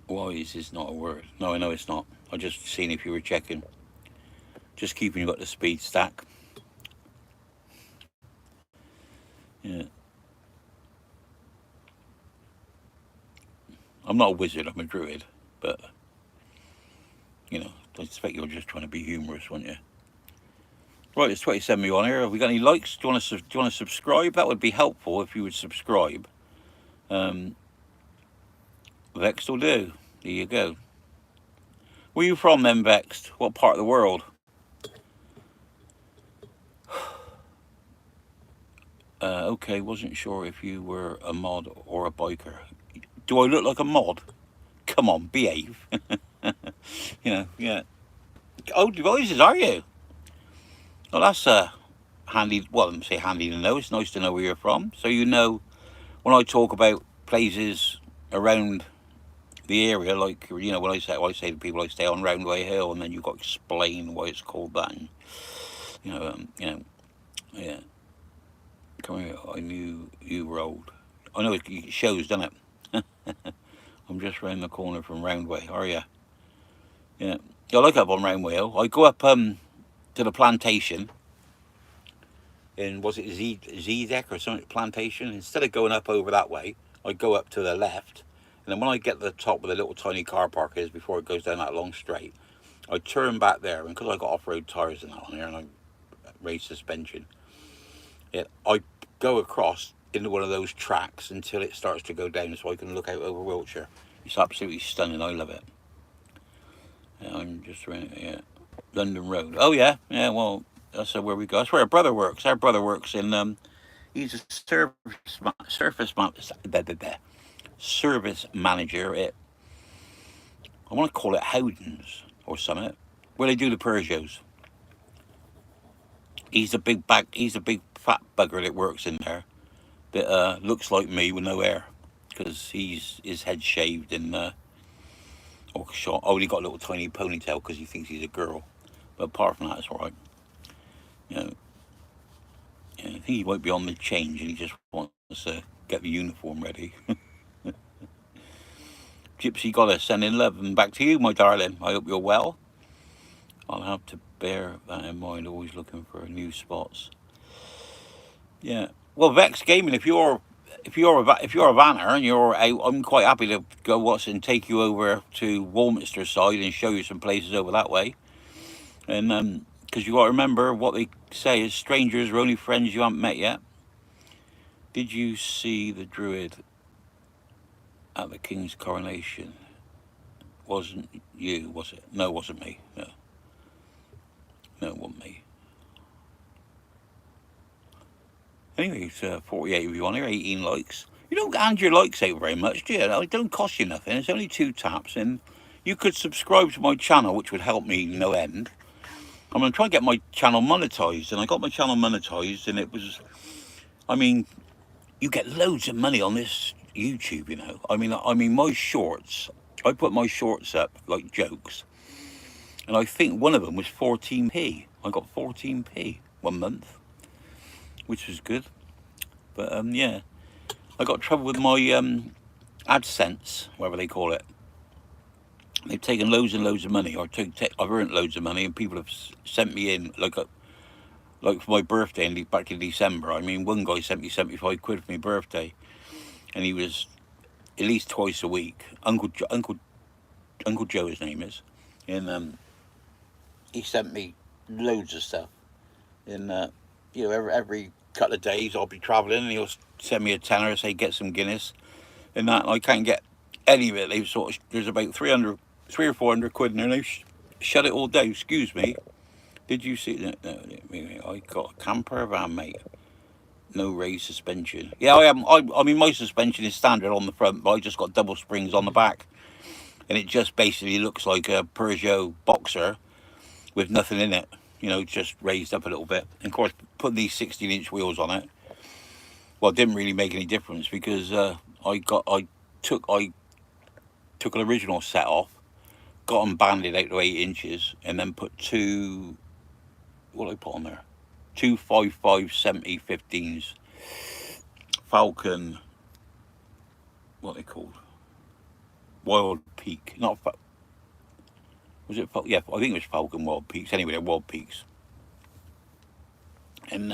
Wise is not a word. No, I know it's not. I just seen if you were checking. Just keeping you at the speed stack. Yeah. I'm not a wizard, I'm a druid. But, you know, I expect you're just trying to be humorous, weren't you? Right, there's 27 of you on here. Have we got any likes? Do you want to subscribe? That would be helpful if you would subscribe. Vexed will do. There you go. Where are you from then, Vexed? What part of the world? Okay, wasn't sure if you were a mod or a biker. Do I look like a mod? Come on, behave. You know, yeah. Old devices, are you? Well, that's handy. Well, I don't say handy to know. It's nice to know where you're from, so you know when I talk about places around the area, like when I say to people I stay on Roundway Hill, and then you've got to explain why it's called that, and yeah. Come here, I knew you were old. I know it shows, doesn't it? I'm just round the corner from Roundway. Are you? Yeah. Yeah, I like up on Roundway Hill. I go up to the plantation in, was it Zedek or something, plantation? Instead of going up over that way, I go up to the left, and then when I get to the top where the little tiny car park is before it goes down that long straight, I turn back there, and because I got off-road tyres and that on here, and I raised suspension, I go across into one of those tracks until it starts to go down, so I can look out over Wiltshire. It's absolutely stunning. I love it. Yeah, I'm just around, yeah, London Road. Oh yeah, yeah. Well, that's where we go. That's where our brother works. Our brother works in he's a service manager at, I want to call it Howden's or something, where they do the Peugeots. He's a big fat bugger that works in there that looks like me with no hair, because his head shaved and or short. Only got a little tiny ponytail because he thinks he's a girl. But apart from that, it's all right. You know, I think he might be on the change and he just wants to get the uniform ready. Gypsy Goddess, sending love and back to you, my darling. I hope you're well. I'll have to bear that in mind. Always looking for new spots. Yeah. Well, Vex Gaming, if you're a vanner and you're out, I'm quite happy to go watch and take you over to Warminster side and show you some places over that way. And because you got to remember what they say is strangers are only friends you haven't met yet. Did you see the Druid at the King's coronation? Wasn't you, was it? No, it wasn't me. No, it wasn't me. Anyway, it's 48 of you on here, 18 likes. You don't hand your likes out very much, do you? It don't cost you nothing. It's only 2 taps, and you could subscribe to my channel, which would help me no end. I'm going to try and get my channel monetized, and I got my channel monetized, and it was, I mean, you get loads of money on this YouTube, you know. I mean, my shorts, I put my shorts up like jokes, and I think one of them was 14p. I got 14p 1 month, which was good. But yeah, I got trouble with my AdSense, whatever they call it. They've taken loads and loads of money, or I've earned loads of money, and people have sent me in like for my birthday back in December. I mean, one guy sent me 75 quid for my birthday, and he was at least twice a week. Uncle Joe, his name is, and he sent me loads of stuff. And every couple of days I'll be travelling, and he'll send me a tenner and say get some Guinness, and that. And I can't get any of it. They've there's about 300 or 400 quid in there, and they've shut it all down. Excuse me. Did you see that? No, I got a camper van, mate. No raised suspension. Yeah, I am. I mean, my suspension is standard on the front, but I just got double springs on the back, and it just basically looks like a Peugeot Boxer with nothing in it. You know, just raised up a little bit. And of course, putting these 16-inch wheels on it, well, it didn't really make any difference, because I took an original set off, got them banded out to 8 inches, and then put what did I put on there? 255 70 15s Falcon, what are they called? Wild Peak. Was it? Yeah, I think it was Falcon Wild Peaks. Anyway, they're Wild Peaks. And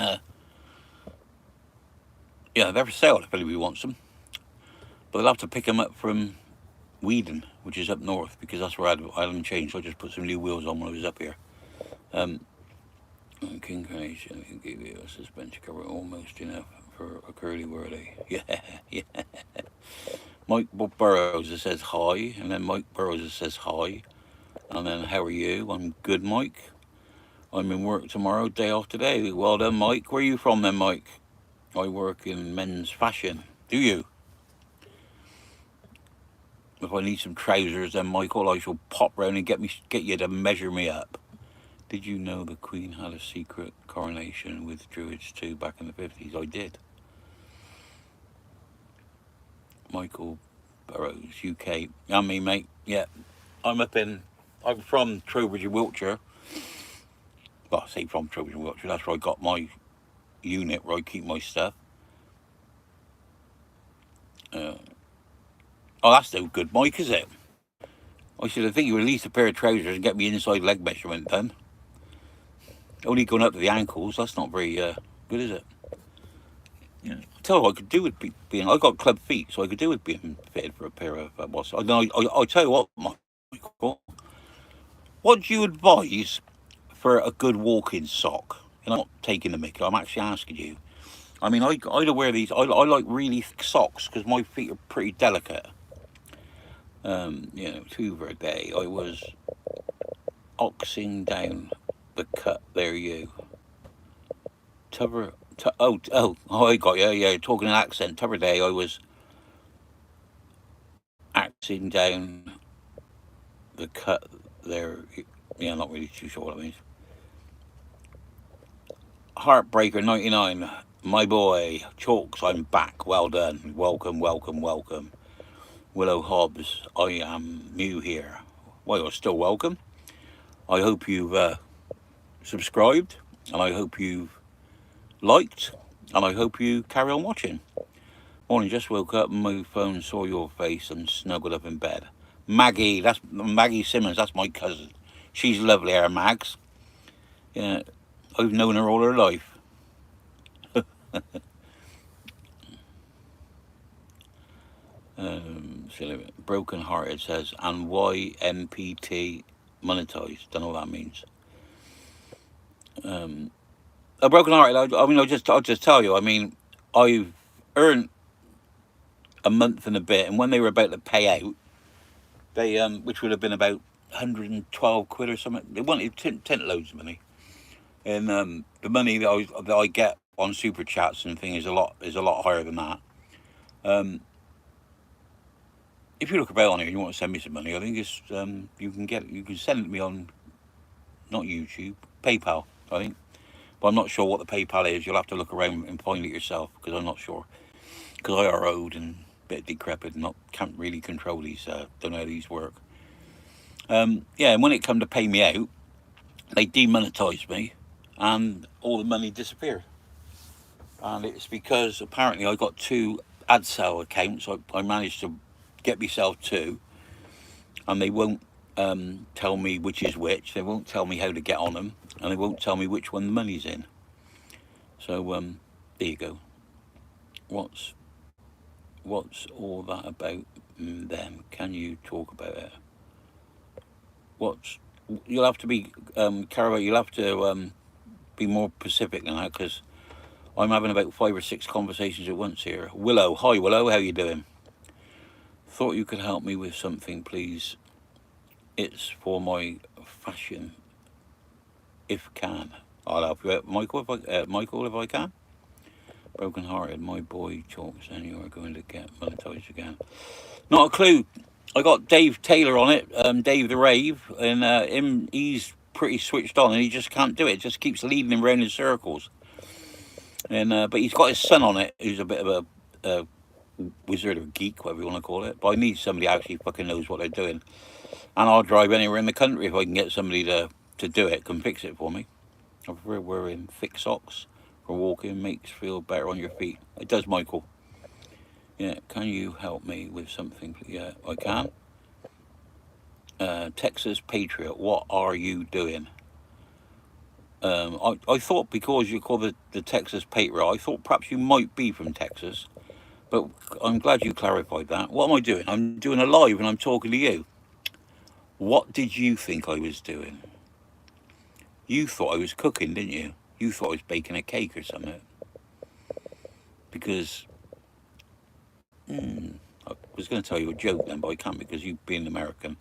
yeah, they're for sale if anybody wants them. But they'll have to pick them up from Weedon, which is up north, because that's where I hadn't changed. So I just put some new wheels on when I was up here. King Carnation can give you a suspension cover almost enough for a curly whirly. Yeah. Mike Burrows says hi, and then Mike Burrows says hi, and then how are you? I'm good, Mike. I'm in work tomorrow, day off today. Well done, Mike. Where are you from then, Mike? I work in men's fashion. Do you? If I need some trousers, then Michael, I shall pop round and get you to measure me up. Did you know the Queen had a secret coronation with Druids too back in the 50s? I did. Michael Burrows, UK. And me, mate. Yeah. I'm from Trowbridge in Wiltshire. Well, I say from Trowbridge in Wiltshire. That's where I got my unit, where I keep my stuff. Oh, that's no good, Mike, is it? I should think you release a pair of trousers and get me inside leg measurement done. Only going up to the ankles, that's not very good, is it? Yeah. I tell you what I could do with being... I got club feet, so I could do with being fitted for a pair of... I'll tell you what, Michael. What do you advise for a good walking sock? And I'm not taking the mickey, I'm actually asking you. I mean, I don't wear these. I like really thick socks because my feet are pretty delicate. You know, 2 for a day. I was oxing down the cut. There you. I got you. Yeah, talking an accent. T'other day I was axing down the cut. There. Yeah, I'm not really too sure what it means. Heartbreaker 99. My boy Chalks, I'm back. Well done. Welcome, welcome, welcome. Willow Hobbs, I am new here. Well, you're still welcome. I hope you've subscribed, and I hope you've liked, and I hope you carry on watching. Morning, just woke up and my phone saw your face and snuggled up in bed. Maggie, that's Maggie Simmons, that's my cousin. She's lovely, our Mags. Yeah, I've known her all her life. Broken Hearted says, and why MPT monetized? Don't know what that means. A Broken Hearted, I mean, I'll just tell you, I mean, I've earned a month and a bit, and when they were about to pay out, they, which would have been about 112 quid or something, they wanted 10 loads of money. And the money that I get on super chats and things is a lot higher than that. If you look about on here and you want to send me some money, I think it's you can send it to me on, not YouTube, PayPal, I think. But I'm not sure what the PayPal is. You'll have to look around and find it yourself, because I'm not sure. Because I are old and a bit decrepit and can't really control these, don't know how these work. Yeah, and when it come to pay me out, they demonetised me and all the money disappeared. And it's because apparently I got 2 ad sale accounts. I managed to get myself 2, and they won't tell me which is which. They won't tell me how to get on them, and they won't tell me which one the money's in. So there you go. What's all that about then? Can you talk about it? You'll have to be Carol, you'll have to be more specific than that, because I'm having about 5 or 6 conversations at once here. Willow, hi Willow, how you doing? Thought you could help me with something, please. It's for my fashion, if can. I'll help you out, Michael, if I can. Broken Hearted, my boy Chalks, and you are going to get monetized again. Not a clue. I got Dave Taylor on it, Dave the Rave, and he's pretty switched on, and he just can't do it. It just keeps leading him around in circles. And but he's got his son on it, who's a bit of a wizard or geek, whatever you want to call it. But I need somebody who actually fucking knows what they're doing. And I'll drive anywhere in the country if I can get somebody to do it, can fix it for me. I prefer wearing thick socks for walking, makes feel better on your feet. It does, Michael. Yeah, can you help me with something? Yeah, I can. Texas Patriot, what are you doing? I thought because you call the Texas Patriot, I thought perhaps you might be from Texas. But I'm glad you clarified that. What am I doing? I'm doing a live and I'm talking to you. What did you think I was doing? You thought I was cooking, didn't you? You thought I was baking a cake or something. Because I was going to tell you a joke then, but I can't, because you being American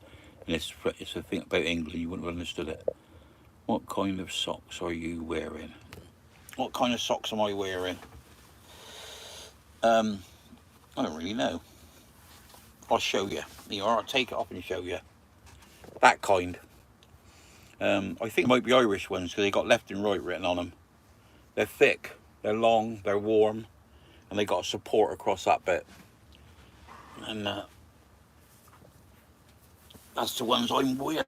and it's a thing about England, you wouldn't have understood it. What kind of socks are you wearing? What kind of socks am I wearing? I don't really know. I'll show you. Here, I'll take it off and show you. That kind. I think it might be Irish ones because they got left and right written on them. They're thick, they're long, they're warm, and they got support across that bit. And that's the ones I'm wearing.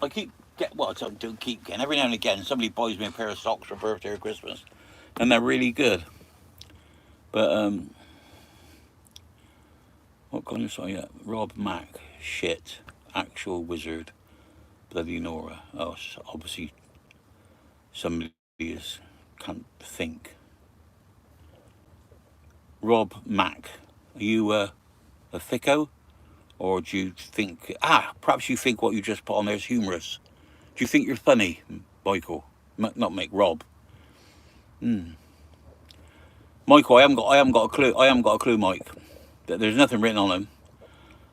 I don't keep getting. Every now and again, somebody buys me a pair of socks for birthday or Christmas, and they're really good. But what kind of song? Yeah, Rob Mack, shit, actual wizard, bloody Nora. Oh, obviously somebody can't think. Rob Mack, are you a thicko? Or do you think, perhaps you think what you just put on there is humorous? Do you think you're funny, Michael? Not Mick, Rob. Michael, I haven't got a clue. I haven't got a clue, Mike. There's nothing written on them.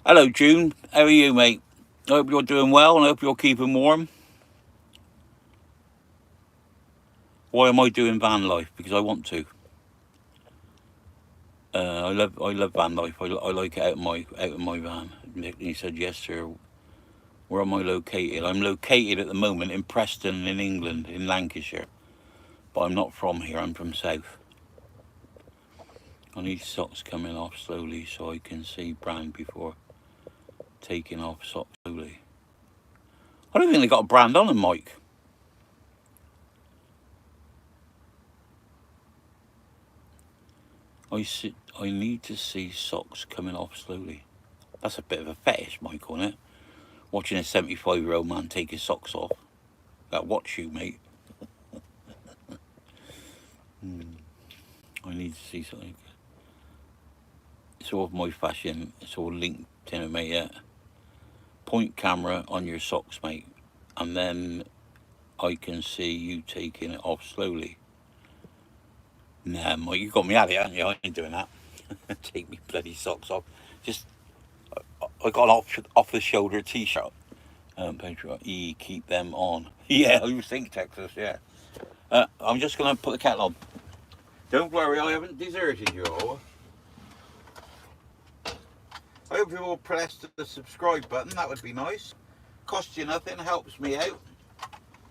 Hello, June. How are you, mate? I hope you're doing well and I hope you're keeping warm. Why am I doing van life? Because I want to. I love van life. I like it out of my van. He said yes, sir. Where am I located? I'm located at the moment in Preston, in England, in Lancashire. But I'm not from here. I'm from south. I need socks coming off slowly so I can see brand before taking off socks slowly. I don't think they got a brand on them, Mike. I need to see socks coming off slowly. That's a bit of a fetish, Mike, isn't it? Watching a 75-year-old man take his socks off. That watch you, mate. I need to see something. It's all of my fashion. It's all linked in it, mate, yeah. Point camera on your socks, mate. And then I can see you taking it off slowly. Nah, Mike, you got me at it, haven't you? I ain't doing that. Take me bloody socks off. Just, I got an off-the-shoulder t-shirt. Keep them on. Yeah, you think, Texas, yeah. I'm just going to put the kettle on. Don't worry, I haven't deserted you all. I hope you all press the subscribe button, that would be nice. Costs you nothing, helps me out.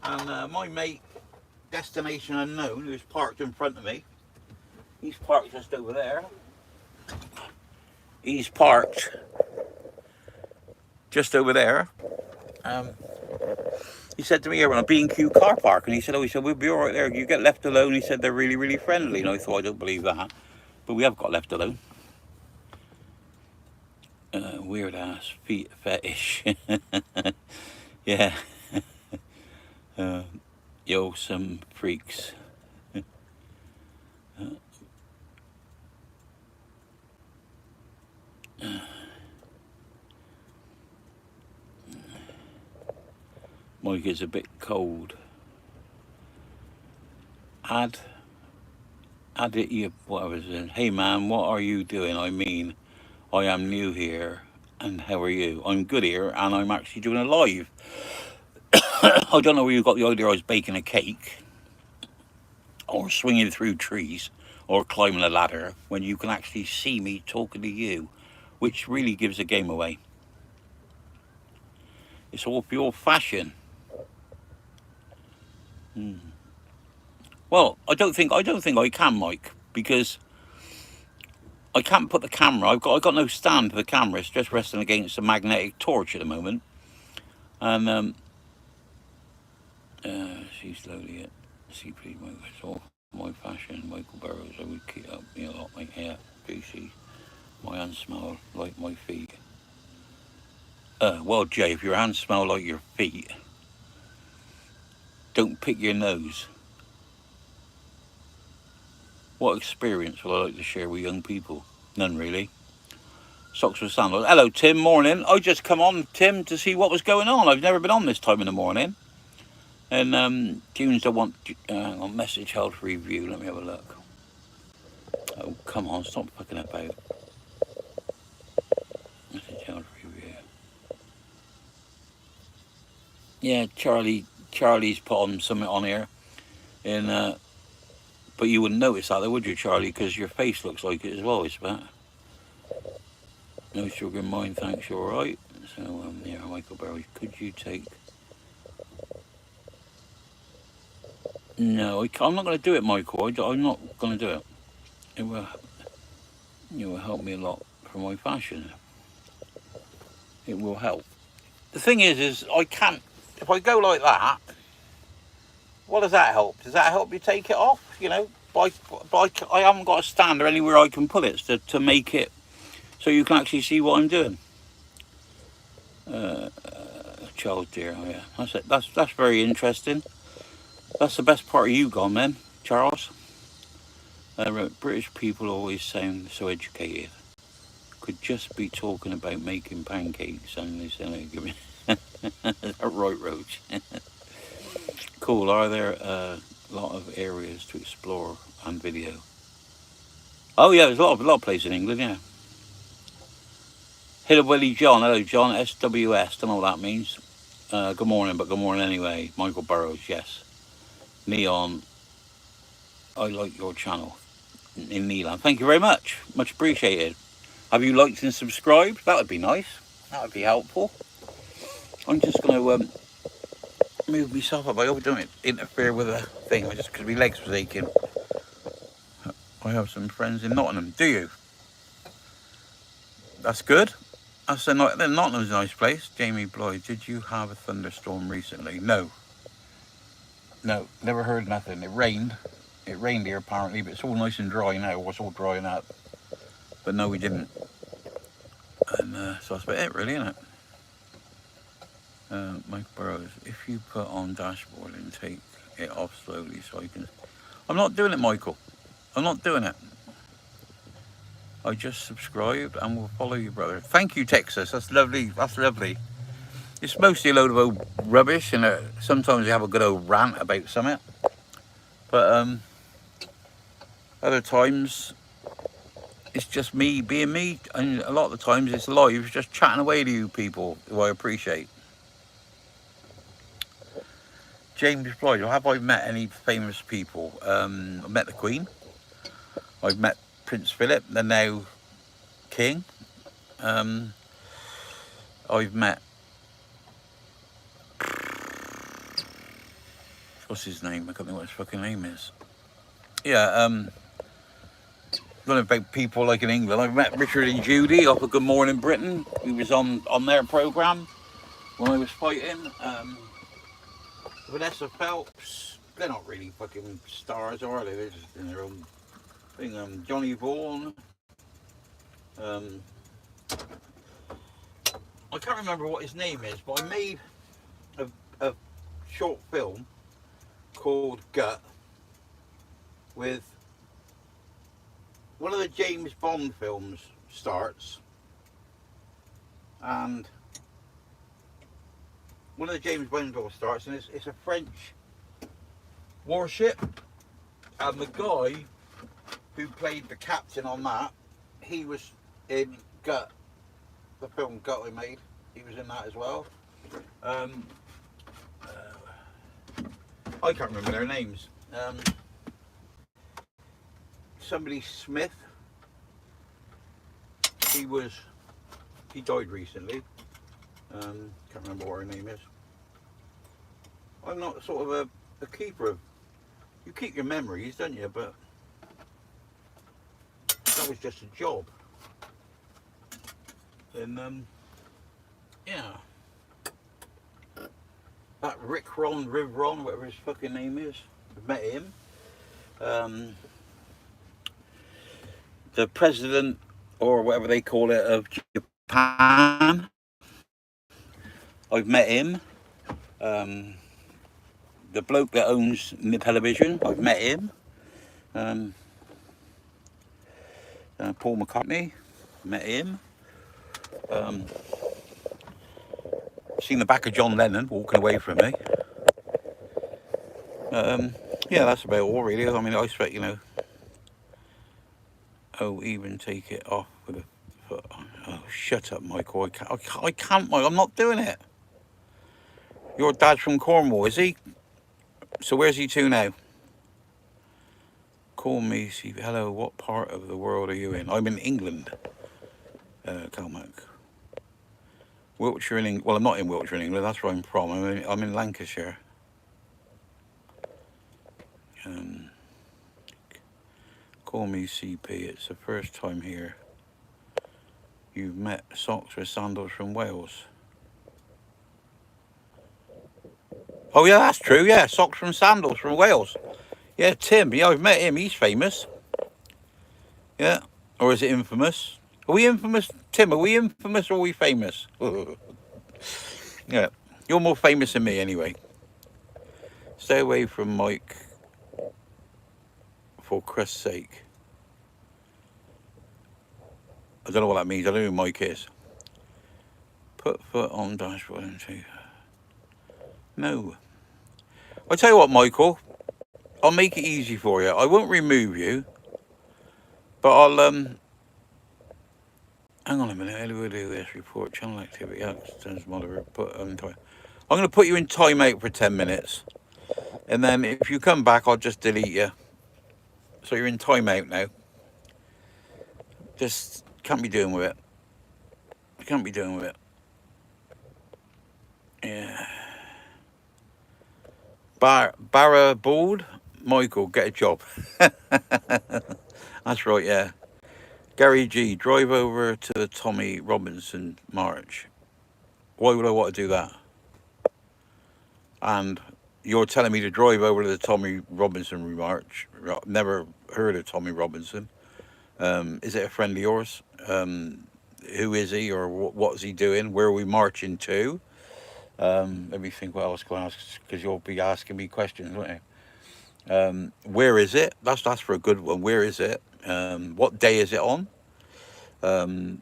And my mate, Destination Unknown, who's parked in front of me, he's parked just over there. He's parked just over there. He said to me here on a B&Q car park, and he said, we'll be all right there. You get left alone. He said they're really, really friendly. And I thought, I don't believe that. But we have got left alone. Weird ass feet fetish. Yeah. Yo, some freaks. Mike is a bit cold. Add it, you, what was it? Hey man, what are you doing? I mean, I am new here, and how are you? I'm good here, and I'm actually doing a live. I don't know where you got the idea I was baking a cake, or swinging through trees, or climbing a ladder, when you can actually see me talking to you, which really gives the game away. It's all pure fashion. Well, I don't think I can, Mike, because I can't put the camera. I've got no stand for the camera. It's just resting against a magnetic torch at the moment. And see slowly it. See, please, Michael. It's all my fashion. Michael Burrows. I would keep up me a lot. My hair, juicy. My hands smell like my feet. Well, Jay, if your hands smell like your feet, don't pick your nose. What experience will I like to share with young people? None really. Socks with sandals. Hello, Tim. Morning. I just come on, Tim, to see what was going on. I've never been on this time in the morning. And tunes I want on message health review. Let me have a look. Oh, come on, stop fucking about. Message health review. Yeah, Charlie's put on something on here. In but you wouldn't notice that though, would you, Charlie? Because your face looks like it as well, it's about. No sugar in mine, thanks, you're alright. So, yeah, Michael Barry, could you take... No, I'm not going to do it, Michael. I'm not going to do it. It will help me a lot for my fashion. It will help. The thing is I can't... If I go like that, what does that help? Does that help you take it off? You know, I haven't got a stand or anywhere I can put it to make it so you can actually see what I'm doing. Child dear, oh yeah, that's it. That's very interesting. That's the best part of you gone then, Charles. British people always sound so educated. Could just be talking about making pancakes and they say, give me right, Roach. Cool. Are there a lot of areas to explore and video? Oh yeah, there's a lot of places in England. Yeah. Hillbilly John. Hello, John. SWS. Don't know what that means. Good morning, but good morning anyway. Michael Burrows. Yes. Neon. I like your channel in Neelan. Thank you very much. Much appreciated. Have you liked and subscribed? That would be nice. That would be helpful. I'm just going to move myself up. I hope I don't interfere with a thing. Just because my legs was aching. I have some friends in Nottingham. Do you? That's good. Nottingham's a nice place. Jamie Bloyd, did you have a thunderstorm recently? No. No, never heard nothing. It rained. It rained here apparently, but it's all nice and dry now. It's all drying up. But no, we didn't. And so that's about it really, isn't it? Mike Burrows, if you put on dashboard and take it off slowly so I can... I'm not doing it, Michael. I'm not doing it. I just subscribed and will follow you, brother. Thank you, Texas. That's lovely. That's lovely. It's mostly a load of old rubbish, and sometimes you have a good old rant about something. But other times it's just me being me, and a lot of the times it's live, just chatting away to you people who I appreciate. James Floyd, have I met any famous people? I've met the Queen. I've met Prince Philip, the now King. I've met... What's his name? I can't think what his fucking name is. Yeah, I don't know about people like in England. I've met Richard and Judy off of Good Morning Britain. He was on their programme when I was fighting. Vanessa Phelps. They're not really fucking stars, are they? They're just in their own thing. Johnny Vaughan. I can't remember what his name is, but I made a short film called Gut with one of the James Bond films starts, and one of the James Bond films starts, and it's a French warship, and the guy who played the captain on that, he was in Gut, the film Gut I made. He was in that as well. I can't remember their names. Somebody Smith. He died recently. Can't remember what her name is. I'm not sort of a keeper of... You keep your memories, don't you? But that was just a job. And yeah. That Riv Ron, whatever his fucking name is. I've met him. The president, or whatever they call it, of Japan. I've met him. The bloke that owns television, I've met him. Paul McCartney, met him. Seen the back of John Lennon walking away from me. Yeah, that's about all really. I mean, I expect, you know. Oh, even take it off with a foot. Oh, shut up, Michael. I can't, Michael. I'm not doing it. Your dad's from Cornwall, is he? So where's he to now? Call me, see. Hello, what part of the world are you in? I'm in England. Calmac. Wiltshire in England. Well, I'm not in Wiltshire in England. That's where I'm from. I'm in Lancashire. Call me CP. It's the first time here. You've met socks with sandals from Wales. Oh yeah, that's true. Yeah, socks from sandals from Wales. Yeah, Tim. Yeah, I've met him. He's famous. Yeah. Or is it infamous? Are we infamous, Tim? Are we infamous or are we famous? Yeah. You're more famous than me anyway. Stay away from Mike for Christ's sake. I don't know what that means. I don't know who Mike is. Put foot on dashboard and see. No. I tell you what, Michael. I'll make it easy for you. I won't remove you. But I'll hang on a minute. How do we do this? Report channel activity. Accidents monitor. I'm going to put you in timeout for 10 minutes. And then if you come back, I'll just delete you. So you're in timeout now. Just can't be doing with it. Can't be doing with it. Yeah. Barra board. Michael, get a job. That's right, yeah. Gary G, drive over to the Tommy Robinson March. Why would I want to do that? And you're telling me to drive over to the Tommy Robinson March. Never heard of Tommy Robinson. Is it a friend of yours? Who is he, or what's he doing? Where are we marching to? Let me think what else can I ask, because you'll be asking me questions, won't you? Where is it? That's for a good one. Where is it? What day is it on? And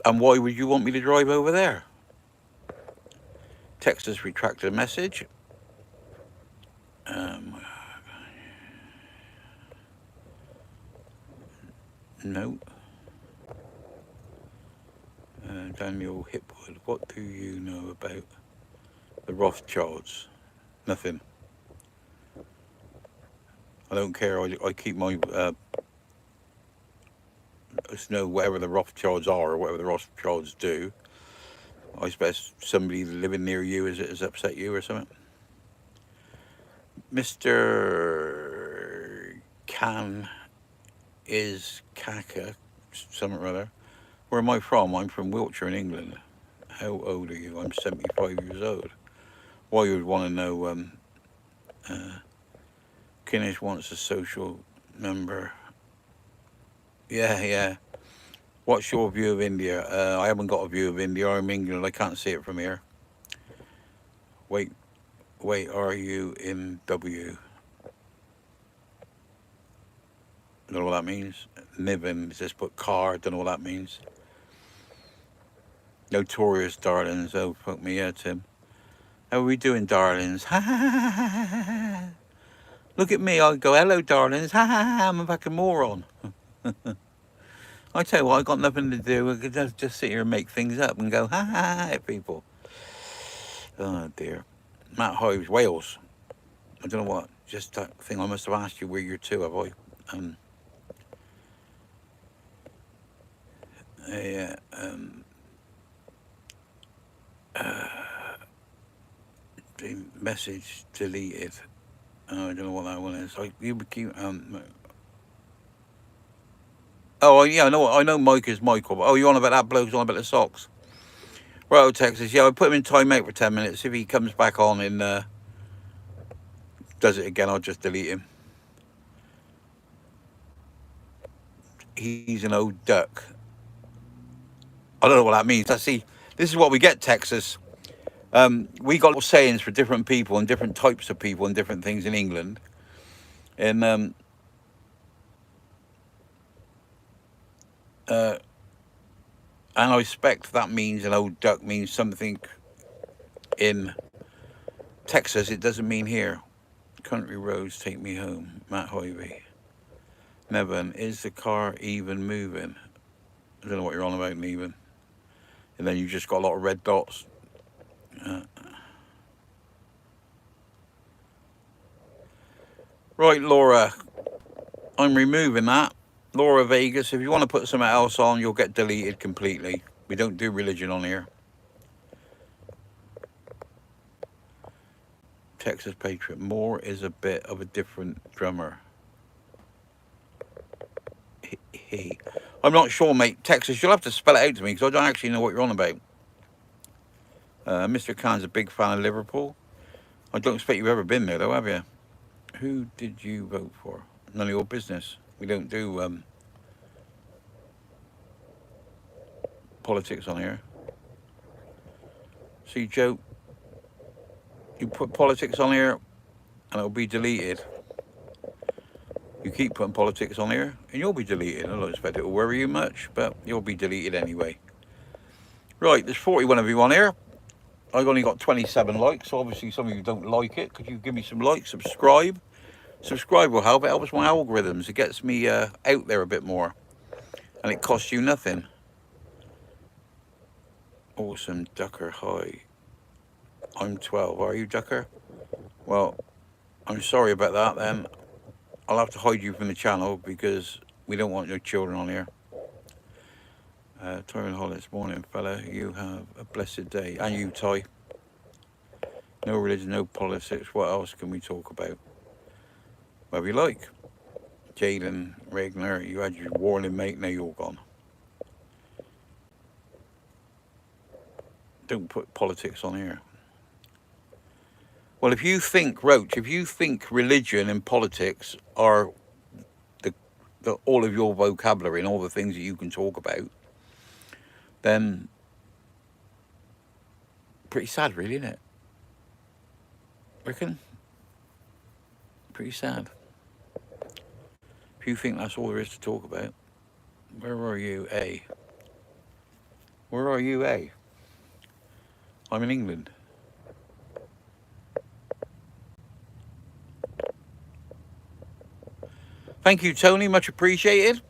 why would you want me to drive over there? Text us retracted message. No. Daniel Hipwood, what do you know about the Rothschilds? Nothing. I don't care. I keep my just know whatever the Rothschilds are or whatever the Rothschilds do. I suppose somebody living near you has upset you or something. Mr. Can is Kaka, something or other. Where am I from? I'm from Wiltshire in England. How old are you? I'm 75 years old. Why you would want to know? Kinnish wants a social member. Yeah. What's your view of India? I haven't got a view of India. I'm England. I can't see it from here. Wait, are you in W? I don't know what that means. Niven, just put car. Don't know what that means. Notorious darlings. Oh, fuck me, yeah, Tim. How are we doing, darlings? Ha ha ha ha ha. Look at me. I'll go, hello, darlings. Ha ha ha. I'm a fucking moron. I tell you what, I've got nothing to do. I could just sit here and make things up and go, ha ha ha, at people. Oh, dear. Matt Hives, Wales. I don't know what. Just that thing. I must have asked you where you're to, have I? Yeah. The message deleted. Oh, I don't know what that one is. You keep Oh yeah, I know Mike is Michael. Oh, you on about that bloke's on about the socks? Right, Texas. Yeah, I put him in timeout for 10 minutes. If he comes back on and does it again, I'll just delete him. He's an old duck. I don't know what that means. See, this is what we get, Texas. We got sayings for different people and different types of people and different things in England. And I expect that means an old duck means something in Texas. It doesn't mean here. Country roads take me home. Matt Hoivey. Nevin, is the car even moving? I don't know what you're on about, even. And then you just got a lot of red dots. Right, Laura. I'm removing that. Laura Vegas, if you want to put something else on, you'll get deleted completely. We don't do religion on here. Texas Patriot. Moore is a bit of a different drummer. I'm not sure, mate. Texas, you'll have to spell it out to me because I don't actually know what you're on about. Mr. Khan's a big fan of Liverpool. I don't expect you've ever been there, though, have you? Who did you vote for? None of your business. We don't do politics on here. See, Joe, you put politics on here and it'll be deleted. You keep putting politics on here and you'll be deleted. I don't expect it to worry you much, but you'll be deleted anyway. Right, there's 41 of you on here. I've only got 27 likes, so obviously some of you don't like it. Could you give me some likes, subscribe? Subscribe will help. It helps my algorithms. It gets me out there a bit more. And it costs you nothing. Awesome, Ducker, hi. I'm 12, are you, Ducker? Well, I'm sorry about that then. I'll have to hide you from the channel because we don't want your children on here. Tyrone Hollis, morning fella. You have a blessed day. And you, Ty. No religion, no politics. What else can we talk about? Whatever you like. Jaden, Regner, you had your warning, mate. Now you're gone. Don't put politics on here. Well, if you think, Roach, if you think religion and politics are all of your vocabulary and all the things that you can talk about, then pretty sad, really, isn't it? Reckon? Pretty sad. If you think that's all there is to talk about, where are you, A? Where are you, A? I'm in England. Thank you, Tony. Much appreciated.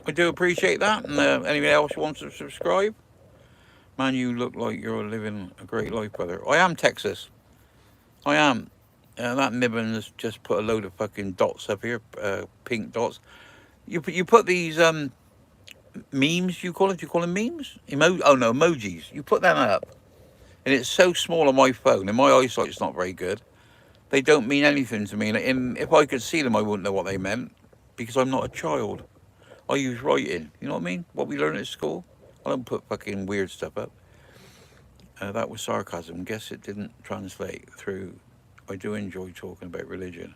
I do appreciate that. And anyone else who wants to subscribe? Man, you look like you're living a great life, brother. I am Texas. I am. That Nibbon has just put a load of fucking dots up here, pink dots. You put these memes, you call it? Do you call them memes? Oh no, emojis. You put them up. And it's so small on my phone, and my eyesight's not very good. They don't mean anything to me. And if I could see them, I wouldn't know what they meant. Because I'm not a child. I use writing. You know what I mean? What we learn at school. I don't put fucking weird stuff up. That was sarcasm. Guess it didn't translate through. I do enjoy talking about religion.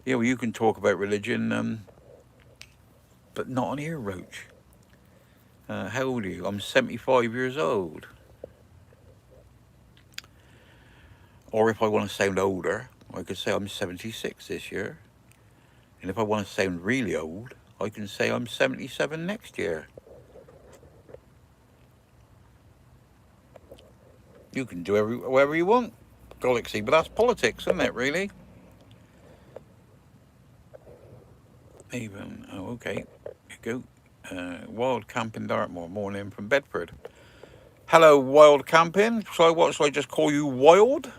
Yeah, well, you can talk about religion, but not on here, Roach. How old are you? I'm 75 years old. Or if I want to sound older, I could say I'm 76 this year. And if I want to sound really old, I can say I'm 77 next year. You can do whatever you want, Galaxy, but that's politics, isn't it, really? Even, oh, okay, here you go. Wild Camping Dartmoor, morning from Bedford. Hello, Wild Camping. What shall I just call you, Wild?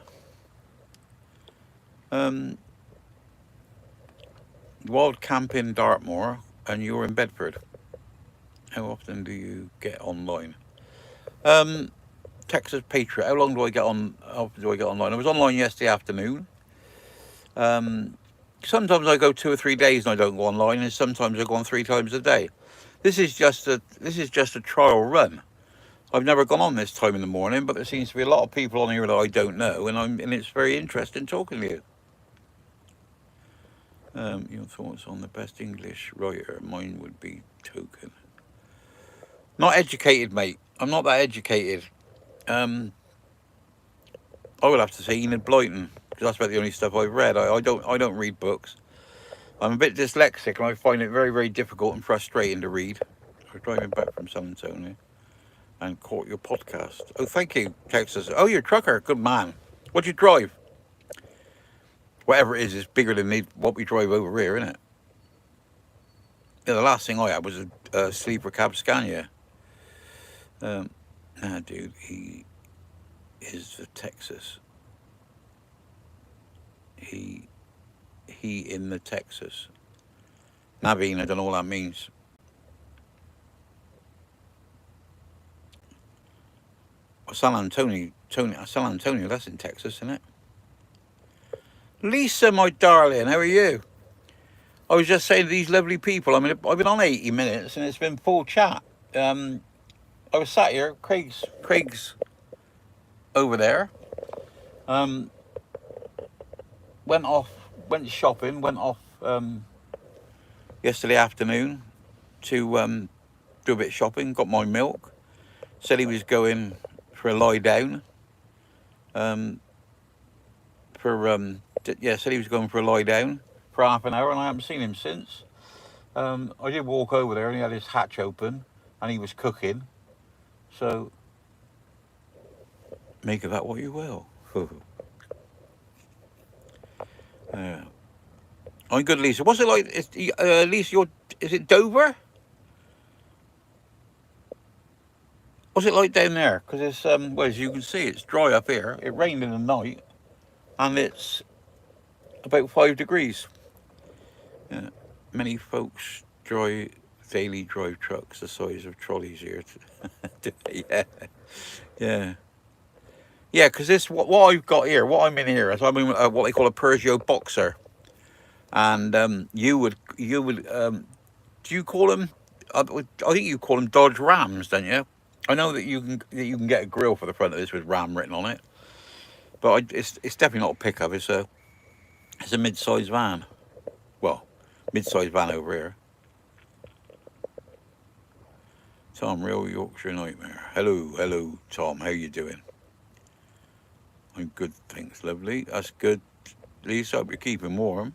Wild Camping Dartmoor, and you're in Bedford. How often do you get online? Texas Patriot. How long do I get on? How often do I get online? I was online yesterday afternoon. Sometimes I go 2 or 3 days and I don't go online, and sometimes I go on 3 times a day. This is just a trial run. I've never gone on this time in the morning, but there seems to be a lot of people on here that I don't know, and it's very interesting talking to you. Your thoughts on the best English writer? Mine would be Token. Not educated, mate. I'm not that educated. I would have to say Enid Blyton, because that's about the only stuff I've read. I don't read books. I'm a bit dyslexic, and I find it very, very difficult and frustrating to read. I was driving back from San Antonio and caught your podcast. Oh, thank you, Texas. Oh, you're a trucker. Good man. What do you drive? Whatever it is bigger than what we drive over here, isn't it? Yeah, the last thing I had was a sleeper cab Scania. Nah, dude, he is the Texas. He in the Texas. Naveen, I don't know what that means. San Antonio, San Antonio, that's in Texas, isn't it? Lisa, my darling, how are you? I was just saying to these lovely people, I mean, I've been on 80 minutes and it's been full chat. I was sat here, Craig's over there. Um, went shopping, went off yesterday afternoon to do a bit of shopping, got my milk. Said he was going for a lie down. Said he was going for a lie down for half an hour, and I haven't seen him since. I did walk over there, and he had his hatch open, and he was cooking. So make of that what you will. I'm good, Lisa. What's it like? Lisa, is it Dover? What's it like down there? Because it's well, as you can see, it's dry up here. It rained in the night, and it's about 5 degrees. Yeah. Many folks daily drive trucks the size of trolleys here. Yeah. Because this what I've got here, what I'm in here, is I'm in what they call a Peugeot Boxer, and you would do you call them? I think you call them Dodge Rams, don't you? I know that you can get a grill for the front of this with Ram written on it, but it's definitely not a pickup. It's a mid-sized van. Well, mid-sized van over here. Tom, Real Yorkshire Nightmare. Hello, Tom. How you doing? I'm good, thanks, lovely. That's good. Lisa, hope you're keeping warm.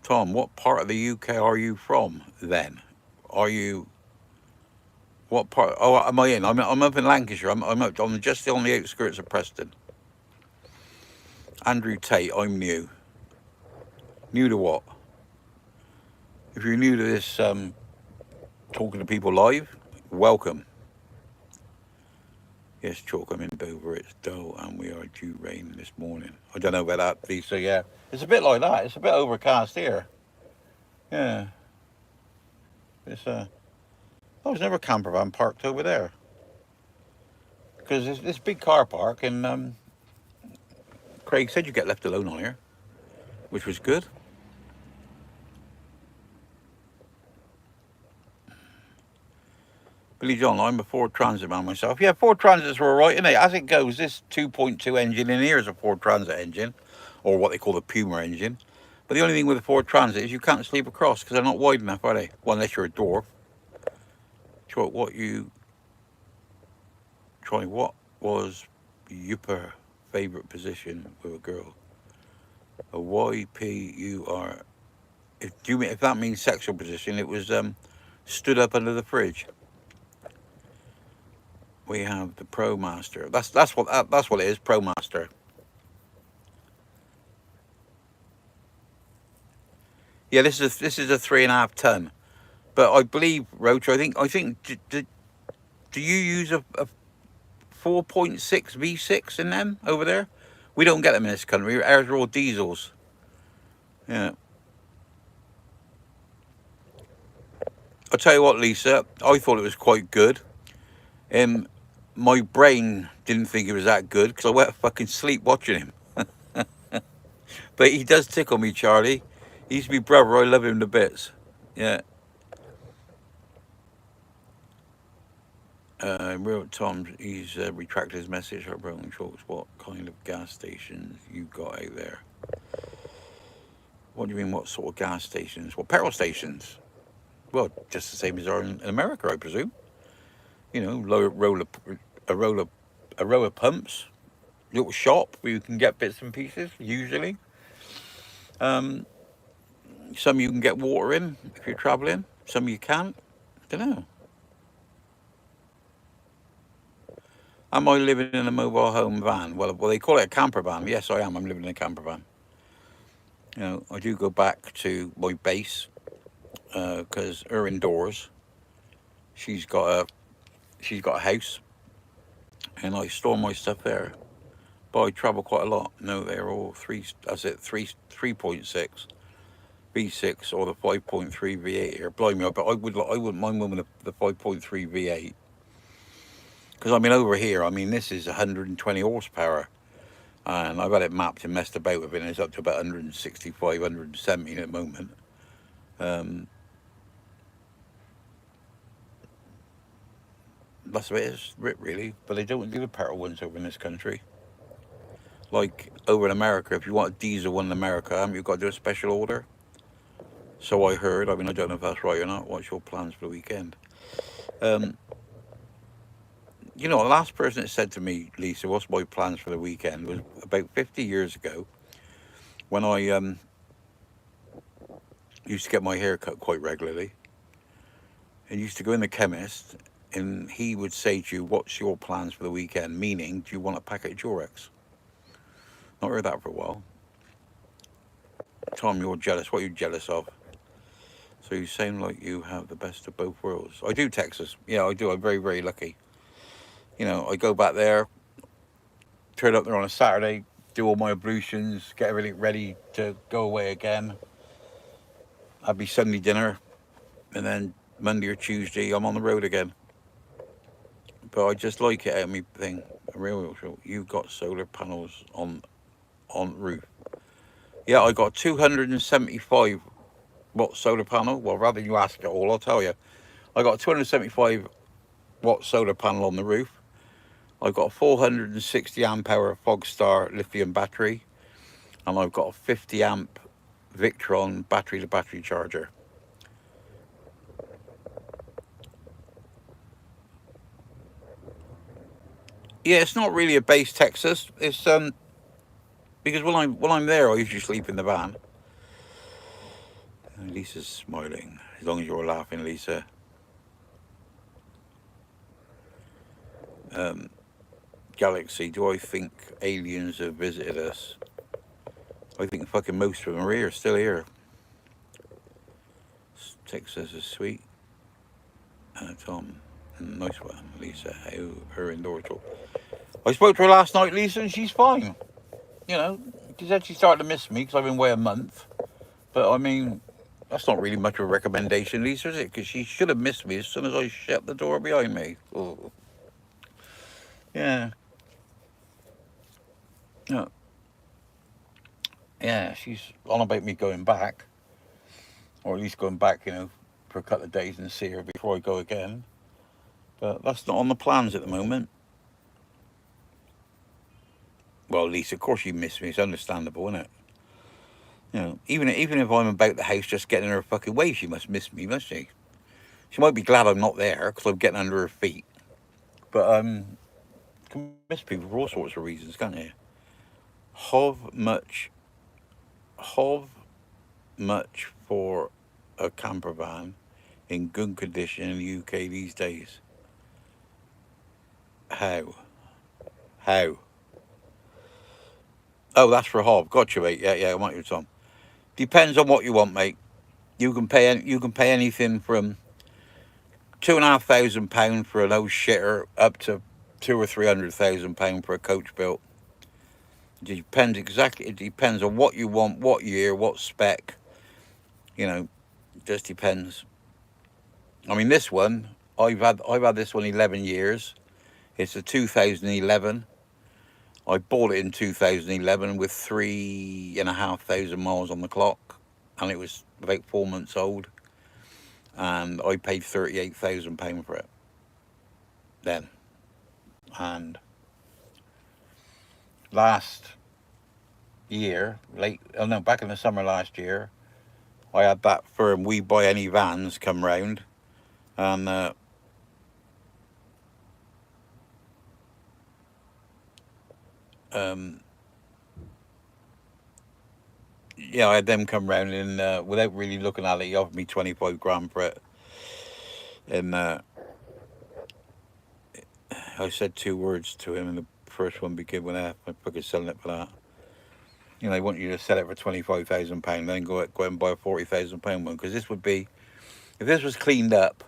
Tom, what part of the UK are you from then? What part? Oh, am I in? I'm up in Lancashire. I'm just on the outskirts of Preston. Andrew Tate, I'm new. New to what? If you're new to this talking to people live, welcome. Yes, Chalk, I'm in Dover. It's dull and we are due rain this morning. I don't know about that, Lisa. Yeah, it's a bit like that. It's a bit overcast here. Yeah. It's there's never a camper van parked over there. Because there's this big car park, and Craig said you get left alone on here, which was good. Billy John, I'm a Ford Transit man myself. Yeah, Ford Transits are all right, innit? As it goes, this 2.2 engine in here is a Ford Transit engine, or what they call the Puma engine. But the only thing with a Ford Transit is you can't sleep across because they're not wide enough, are they? Well, unless you're a dwarf. What was your favourite position with a girl? A YPUR. If that means sexual position, it was stood up under the fridge. We have the ProMaster. That's what it is, ProMaster. Yeah, this is a 3.5 ton. But I believe, Roach, I think do you use a 4.6 V6 in them over there? We don't get them in this country. Ours are all diesels. Yeah. I'll tell you what, Lisa, I thought it was quite good. My brain didn't think it was that good because I went to fucking sleep watching him. But he does tickle me, Charlie. He's my brother. I love him to bits. Yeah. Real Tom, he's retracted his message. Our broken shorts. What kind of gas stations you got out there? What do you mean? What sort of gas stations? Well, petrol stations. Well, just the same as are in America, I presume. You know, a row of pumps, little shop where you can get bits and pieces. Usually, some you can get water in if you're travelling. Some you can't. I don't know. Am I living in a mobile home van? Well, they call it a camper van. Yes, I am. I'm living in a camper van. You know, I do go back to my base because her indoors, she's got a house, and I store my stuff there. But I travel quite a lot. No, they're all 3.6. V6 or the 5.3 V8 here. Blimey, but I wouldn't mind one with the 5.3 V8. Because I mean, over here, I mean, this is 120 horsepower. And I've had it mapped and messed about with it, and it's up to about 165, 170 at the moment. That's what it is, really. But they don't do the petrol ones over in this country. Like over in America, if you want a diesel one in America, you've got to do a special order. So I heard. I mean, I don't know if that's right or not. What's your plans for the weekend? You know, the last person that said to me, Lisa, what's my plans for the weekend, was about 50 years ago when I used to get my hair cut quite regularly. And used to go in the chemist, and he would say to you, what's your plans for the weekend? Meaning, do you want a packet of Durex? Not heard that for a while. Tom, you're jealous. What are you jealous of? So you sound like you have the best of both worlds. I do, Texas. Yeah, I do. I'm very, very lucky. You know, I go back there, turn up there on a Saturday, do all my ablutions, get everything ready to go away again. Have me Sunday dinner, and then Monday or Tuesday, I'm on the road again. But I just like it out of me thing. You've got solar panels on roof. Yeah, I got 275 watt solar panel. Well, rather than you ask it all, I'll tell you. I got a 275 watt solar panel on the roof. I've got a 460 amp hour Fogstar lithium battery, and I've got a 50 amp Victron battery to battery charger. Yeah, it's not really a base, Texas. It's because when I'm there, I usually sleep in the van. And Lisa's smiling. As long as you're laughing, Lisa. Galaxy, do I think aliens have visited us? I think fucking most of them are here, still here. Texas is sweet. Tom, nice one, Lisa. How her indoor talk. I spoke to her last night, Lisa, and she's fine. You know, she's actually starting to miss me because I've been away a month. But I mean, that's not really much of a recommendation, Lisa, is it? Because she should have missed me as soon as I shut the door behind me. Oh. Yeah. No. Yeah, she's on about me going back. Or at least going back, you know, for a couple of days and see her before I go again. But that's not on the plans at the moment. Well, Lisa, of course you miss me. It's understandable, isn't it? You know, even if I'm about the house just getting in her fucking way, she must miss me, must she? She might be glad I'm not there because I'm getting under her feet. But you can miss people for all sorts of reasons, can't you? How much for a camper van in good condition in the UK these days? How? Oh, that's for Hob. Gotcha, mate. Yeah, I want you, Tom. Depends on what you want, mate. You can pay anything from £2,500 for an old shitter up to £200,000 or £300,000 for a coach built. It depends on what you want, what year, what spec. You know, it just depends. I mean, this one I've had this one 11 years. It's a 2011. I bought it in 2011 with 3,500 miles on the clock, and it was about 4 months old. And I paid £38,000 for it then. And last year, back in the summer last year, I had that firm We Buy Any Vans come round, and yeah, I had them come round, and without really looking at it, he offered me 25 grand for it. And I said 2 words to him, and the first one became when I fucking selling it for that. You know, they want you to sell it for £25,000, then go out and buy a £40,000 one. Because this would be, if this was cleaned up.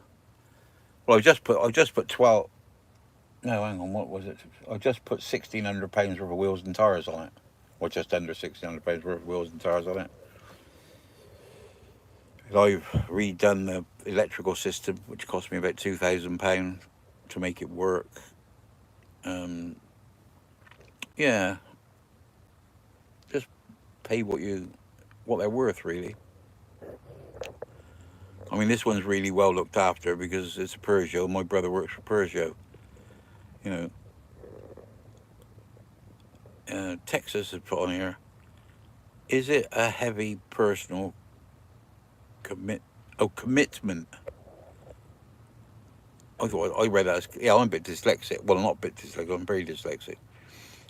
Well, I just put 12. No, hang on, what was it? I just put £1,600 worth of wheels and tyres on it, or just under £1,600 worth of wheels and tyres on it. I've redone the electrical system, which cost me about £2,000 to make it work. Yeah, just pay what they're worth, really. I mean, this one's really well looked after because it's a Peugeot. My brother works for Peugeot. You know, Texas has put on here. Is it a heavy personal commitment? I read that as, yeah, I'm a bit dyslexic. Well, I'm not a bit dyslexic. I'm very dyslexic.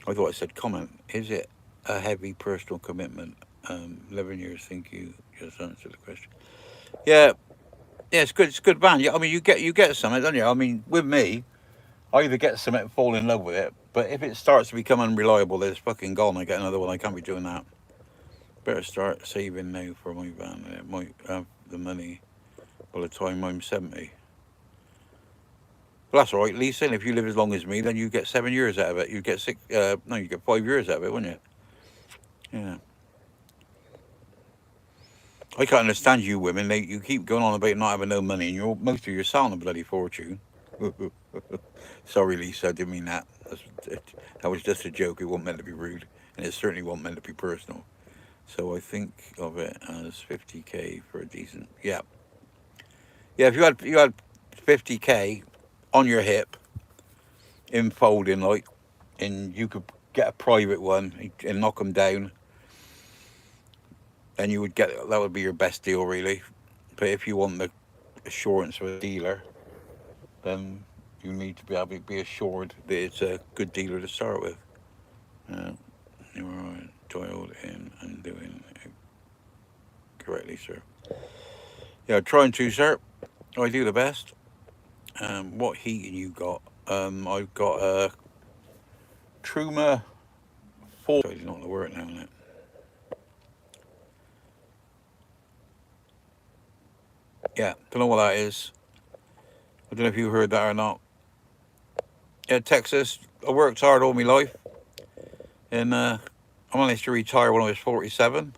I thought I said comment. Is it a heavy personal commitment? 11 years. Think you just answered the question. Yeah, yeah, it's good. It's a good band. Yeah, I mean, you get something, don't you? I mean, with me, I either get something and fall in love with it, but if it starts to become unreliable, then it's fucking gone. I get another one. I can't be doing that. Better start saving now for my van. It might have the money by the time I'm 70. Well, that's all right, Lisa. And if you live as long as me, then you get 7 years out of it. You get you get 5 years out of it, wouldn't you? Yeah. I can't understand you women. You keep going on about not having no money, and most of you're selling a bloody fortune. Sorry, Lisa, I didn't mean that. That was just a joke. It wasn't meant to be rude, and it certainly wasn't meant to be personal. So I think of it as 50k for a decent. Yeah, yeah. If you had 50k on your hip, in folding like, and you could get a private one and knock them down, and you would get that would be your best deal, really. But if you want the assurance of a dealer, then you need to be able to be assured that it's a good dealer to start with. You are dialed in and doing it correctly, sir. Yeah, trying to, sir. I do the best. What heating you got? I've got a Truma 4. I do not want to work now, innit? Yeah, don't know what that is. I don't know if you heard that or not. Yeah, Texas. I worked hard all my life, and I managed to retire when I was 47.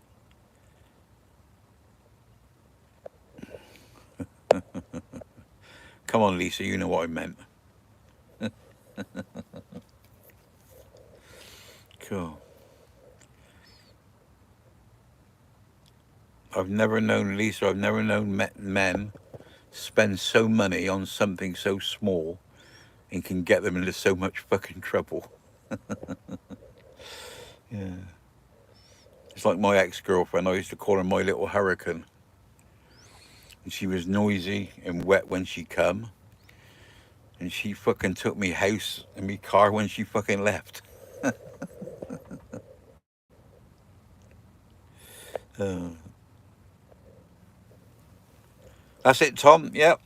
Come on, Lisa, you know what I meant. Cool. I've never known, Lisa, I've never known men spend so money on something so small and can get them into so much fucking trouble. Yeah. It's like my ex-girlfriend. I used to call her my little hurricane. And she was noisy and wet when she come. And she fucking took me house and me car when she fucking left. That's it, Tom. Yep.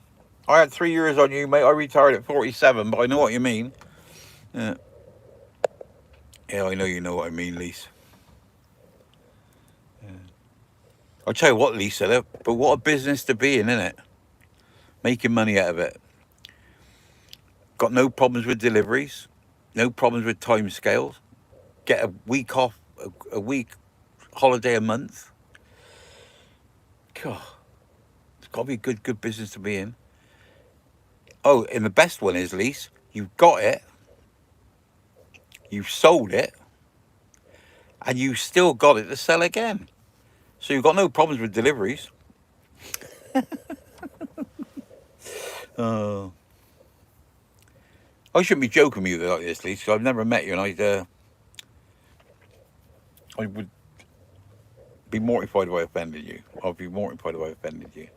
I had 3 years on you, mate. I retired at 47, but I know what you mean. Yeah, I know you know what I mean, Lisa. Yeah. I'll tell you what, Lisa, but what a business to be in, isn't it? Making money out of it. Got no problems with deliveries, no problems with time scales. Get a week off, a week holiday a month. God, it's got to be a good business to be in. Oh, and the best one is, Lise, you've got it, you've sold it, and you've still got it to sell again. So you've got no problems with deliveries. Oh. I shouldn't be joking with you like this, Lise, because I've never met you, and I would be mortified if I offended you. I'd be mortified if I offended you.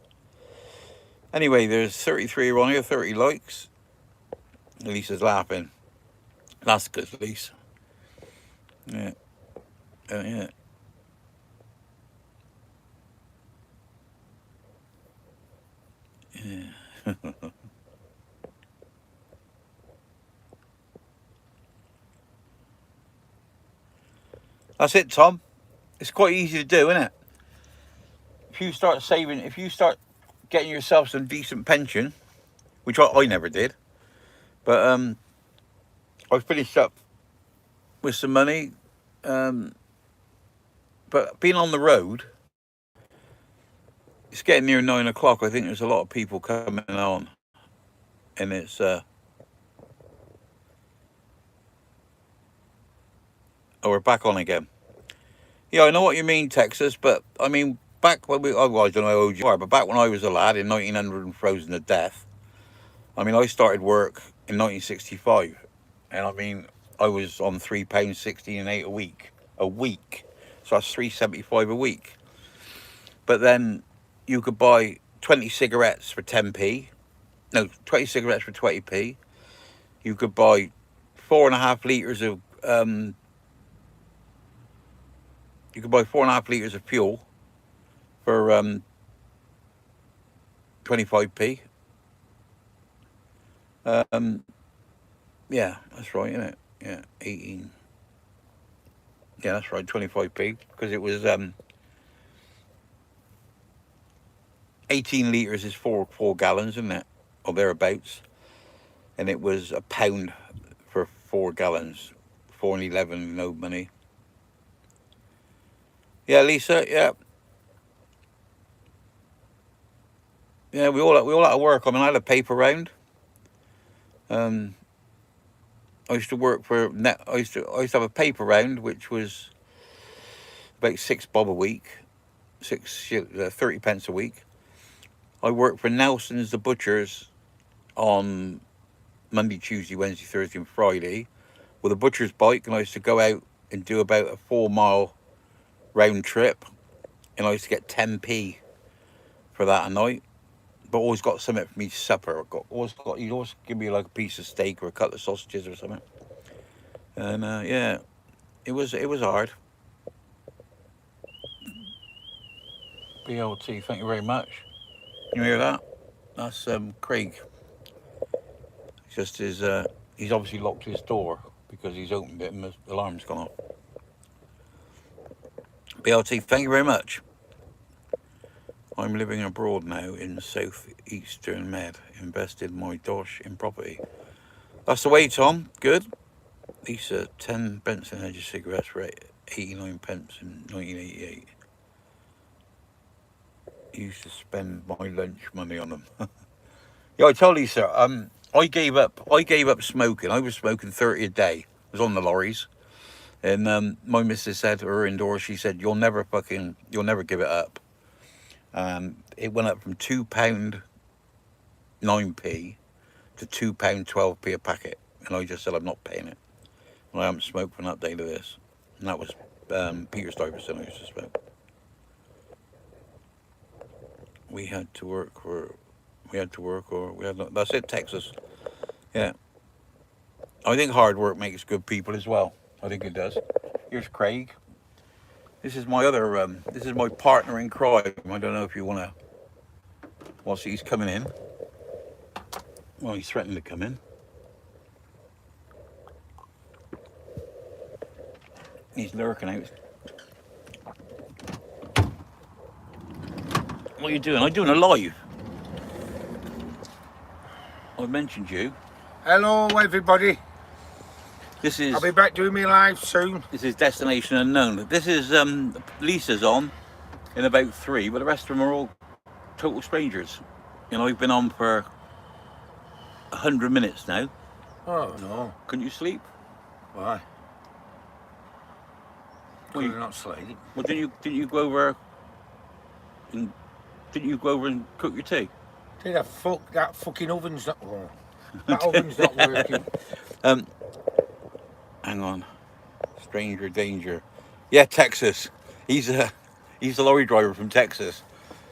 Anyway, there's 33 on here, 30 likes. Lisa's laughing. That's good, Lisa. Yeah. Yeah. Yeah. That's it, Tom. It's quite easy to do, isn't it? If you start saving, if you start getting yourself some decent pension, which I never did, but I finished up with some money. But being on the road, it's getting near 9 o'clock. I think there's a lot of people coming on, and it's oh, we're back on again. Yeah, I know what you mean, Texas, but I mean back when well, I don't know how old you are, but back when I was a lad in 1900 and frozen to death. I mean, I started work in 1965, and I mean, I was on £3.16 and 8 a week, so that's 3.75 a week. But then you could buy 20 cigarettes for 10p. No, 20 cigarettes for 20p. You could buy 4.5 litres of you could buy 4.5 litres of fuel for 25p. Um, yeah, that's right, isn't it? Yeah, 18. Yeah, that's right, 25p, because it was 18 litres is four gallons, isn't it? Or thereabouts. And it was a pound for 4 gallons. 4 and 11, no money. Yeah, Lisa, yeah. Yeah, we all had to work. I mean, I had a paper round. I used to work for net. I used to have a paper round, which was about £6 a week, 30 pence a week. I worked for Nelson's the butchers on Monday, Tuesday, Wednesday, Thursday, and Friday with a butcher's bike, and I used to go out and do about a 4 mile round trip, and I used to get 10p for that a night. But always got something for me supper. You'd always give me like a piece of steak or a couple of sausages or something. And yeah, it was hard. BLT, thank you very much. You hear that? That's Craig. Just his he's obviously locked his door because he's opened it and the alarm's gone off. BLT, thank you very much. I'm living abroad now in southeastern Med. Invested my dosh in property. That's the way, Tom. Good. These are 10 pence an edge of cigarettes for 89 pence in 1988. I used to spend my lunch money on them. Yeah, I told Lisa, I gave up smoking. I was smoking 30 a day. I was on the lorries. And my missus said to her indoors, she said, you'll never give it up. It went up from £2 9p to £2 12p a packet. And I just said, I'm not paying it. And I haven't smoked from that day to this. And that was Peter Stuyvesant I used to smoke. We had to work or we had no, that's it, Texas. Yeah. I think hard work makes good people as well. I think it does. Here's Craig. This is my this is my partner in crime. I don't know if you want to, whilst he's coming in. Well, he's threatening to come in. He's lurking out. What are you doing? I'm doing a live. I mentioned you. Hello everybody. This is. I'll be back doing my live soon. This is Destination Unknown. This is Lisa's on in about 3, but the rest of them are all total strangers. You know, I've been on for 100 minutes now. Oh no. Couldn't you sleep? Why? Well, Could I not sleep? Well, didn't you go over and cook your tea? Did I fuck that fucking oven's not working? That oven's not working. Hang on. Stranger danger. Yeah, Texas. He's a lorry driver from Texas,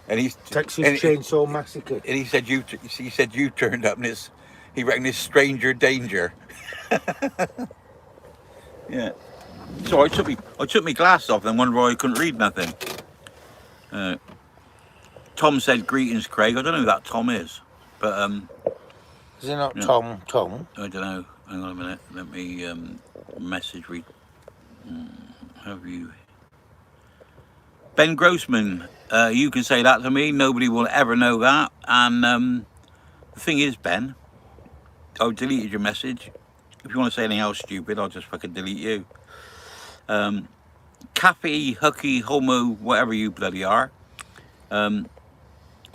and he's Texas Chainsaw Massacre. And he said you turned up, and he reckoned it's stranger danger. Yeah. So I took my glasses off and wondered why I couldn't read nothing. Tom said greetings, Craig. I don't know who that Tom is, but Is it not yeah. Tom? I don't know. Hang on a minute. Let me message read. Have you? Ben Grossman, you can say that to me. Nobody will ever know that. And the thing is, Ben, I've deleted your message. If you want to say anything else stupid, I'll just fucking delete you. Cafe, hooky, homo, whatever you bloody are.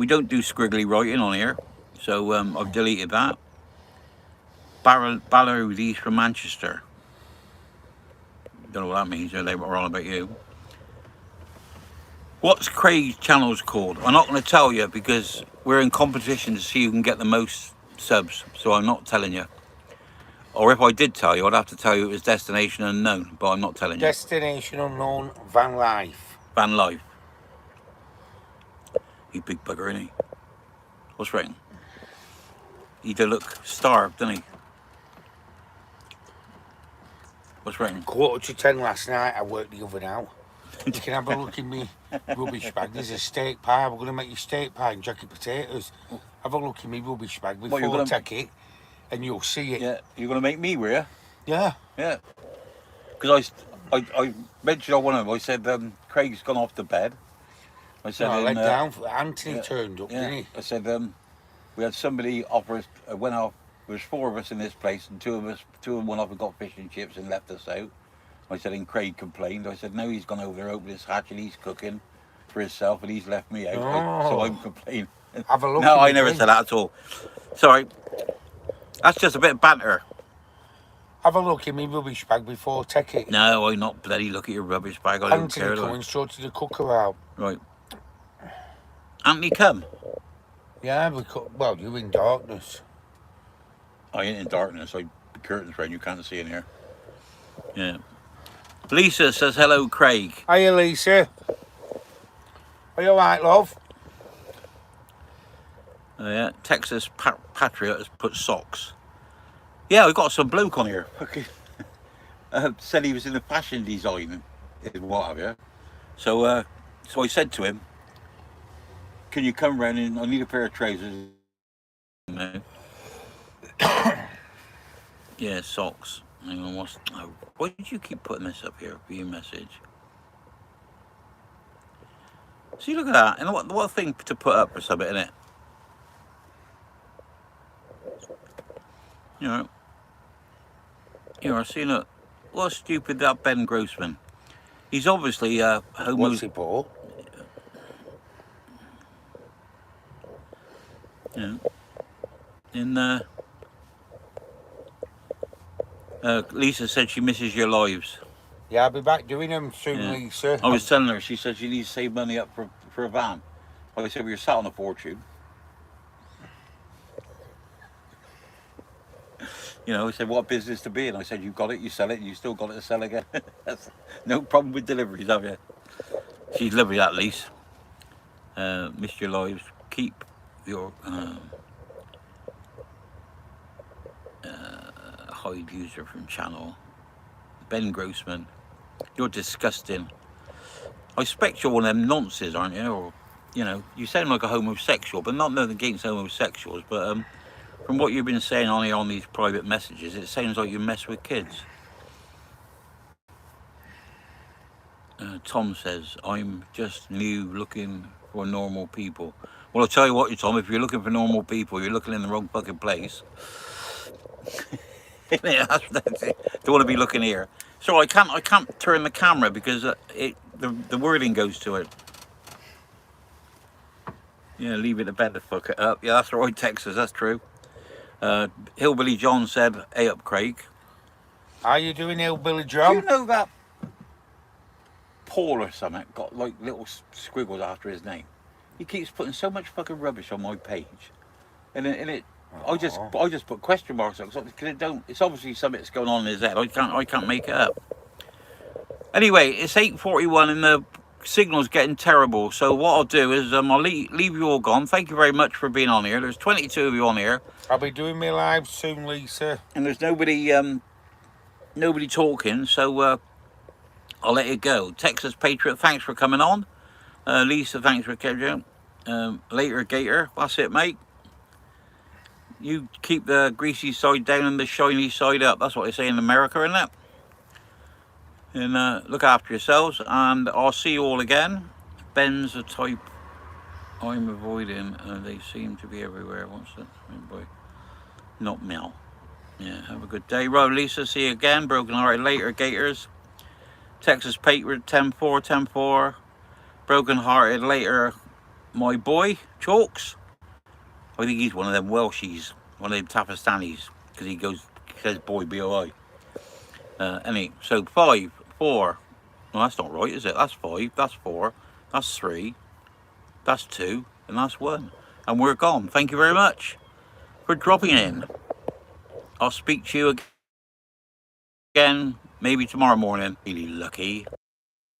We don't do squiggly writing on here, so I've deleted that. Barrow East from Manchester. Don't know what that means. They were on about you. What's Craig's channel's called? I'm not going to tell you because we're in competition to see who can get the most subs. So I'm not telling you. Or if I did tell you, I'd have to tell you it was Destination Unknown, but I'm not telling you. Destination Unknown Van Life. Van Life. You big bugger, isn't he? What's wrong? He did look starved, didn't he? What's wrong? 10:15 last night, I worked the oven out. You can have a look in me rubbish bag. There's a steak pie. We're going to make you steak pie and jacket potatoes. Have a look in me rubbish bag before I take it, and you'll see it. Yeah, you're going to make me, were you? Yeah. Yeah. Because I mentioned on one of them, I said, Craig's gone off to bed. I said, No, I let down. Anthony turned up, didn't he? I said, we had somebody offer us, went off, there was 4 of us in this place, and 2 of them went off and got fish and chips and left us out. I said, and Craig complained. I said, no, he's gone over there, opened his hatch, and he's cooking for himself, and he's left me out. So I'm complaining. Have a look. No, I never said that at all. Sorry. That's just a bit of banter. Have a look in me rubbish bag before I take it. No, I not bloody look at your rubbish bag. I don't care. Anthony coming, sorted the cooker out. Right. Anthony, come. Yeah, well, you're in darkness. I ain't in darkness. The curtains round. You can't see in here. Yeah. Lisa says, hello, Craig. Hiya, Lisa. Are you alright, love? Yeah. Texas Patriot has put socks. Yeah, we got some bloke on here. Said he was in the fashion design and what have you. So I said to him, can you come round and I need a pair of trousers. No. Yeah, socks. Hang on, why did you keep putting this up here? View message. See, look at that. And what a thing to put up for something, isn't it? You know, I seen it. What stupid that Ben Grossman. He's obviously homo. What's he for? You know, Lisa said she misses your lives. Yeah, I'll be back doing them soon, Yeah. Lisa. I was telling her, she said she needs to save money up for a van. I said, well, you're sat on a fortune. You know, I said, what business to be in? I said, you got it, you sell it, and you still got it to sell again. No problem with deliveries, have you? She's lovely, that Lisa. Missed your lives. Keep your hide user from channel. Ben Grossman. You're disgusting. I expect you're one of them nonces, aren't you? Or, you know, you sound like a homosexual, but not nothing against homosexuals, but from what you've been saying on here on these private messages, it sounds like you mess with kids. Tom says, I'm just new looking for normal people. Well, I'll tell you what, Tom, if you're looking for normal people, you're looking in the wrong fucking place. Don't want to be looking here. So I can't turn the camera because the wording goes to it. Yeah, leave it to bed to fuck it up. Yeah, that's right, Texas, that's true. Hillbilly John said, hey up, Craig. How you doing, Hillbilly Do John? you know that Paul or something got like little squiggles after his name? He keeps putting so much fucking rubbish on my page. And it I just put question marks on it because it don't. It's obviously something that's going on in his head. I can't make it up. Anyway, it's 8:41 and the signal's getting terrible. So what I'll do is I'll leave you all gone. Thank you very much for being on here. There's 22 of you on here. I'll be doing my live soon, Lisa. And there's nobody talking. So I'll let it go. Texas Patriot, thanks for coming on. Lisa, thanks for coming. Later, Gator. That's it, mate. You keep the greasy side down and the shiny side up. That's what they say in America, isn't it? And look after yourselves, and I'll see you all again. Ben's a type I'm avoiding, and they seem to be everywhere. What's that? Oh boy. Not Mel. Yeah, have a good day. Right, Lisa, see you again. Broken hearted later, Gators. Texas Patriot, 10-4, 10-4. Broken hearted later, my boy, Chalks. I think he's one of them Welshies, one of them Tapastanis, because he says boy, B-O-I. So 5, 4. No, that's not right, is it? That's 5, that's 4, that's 3, that's 2, and that's 1. And we're gone. Thank you very much for dropping in. I'll speak to you again maybe tomorrow morning. Really lucky.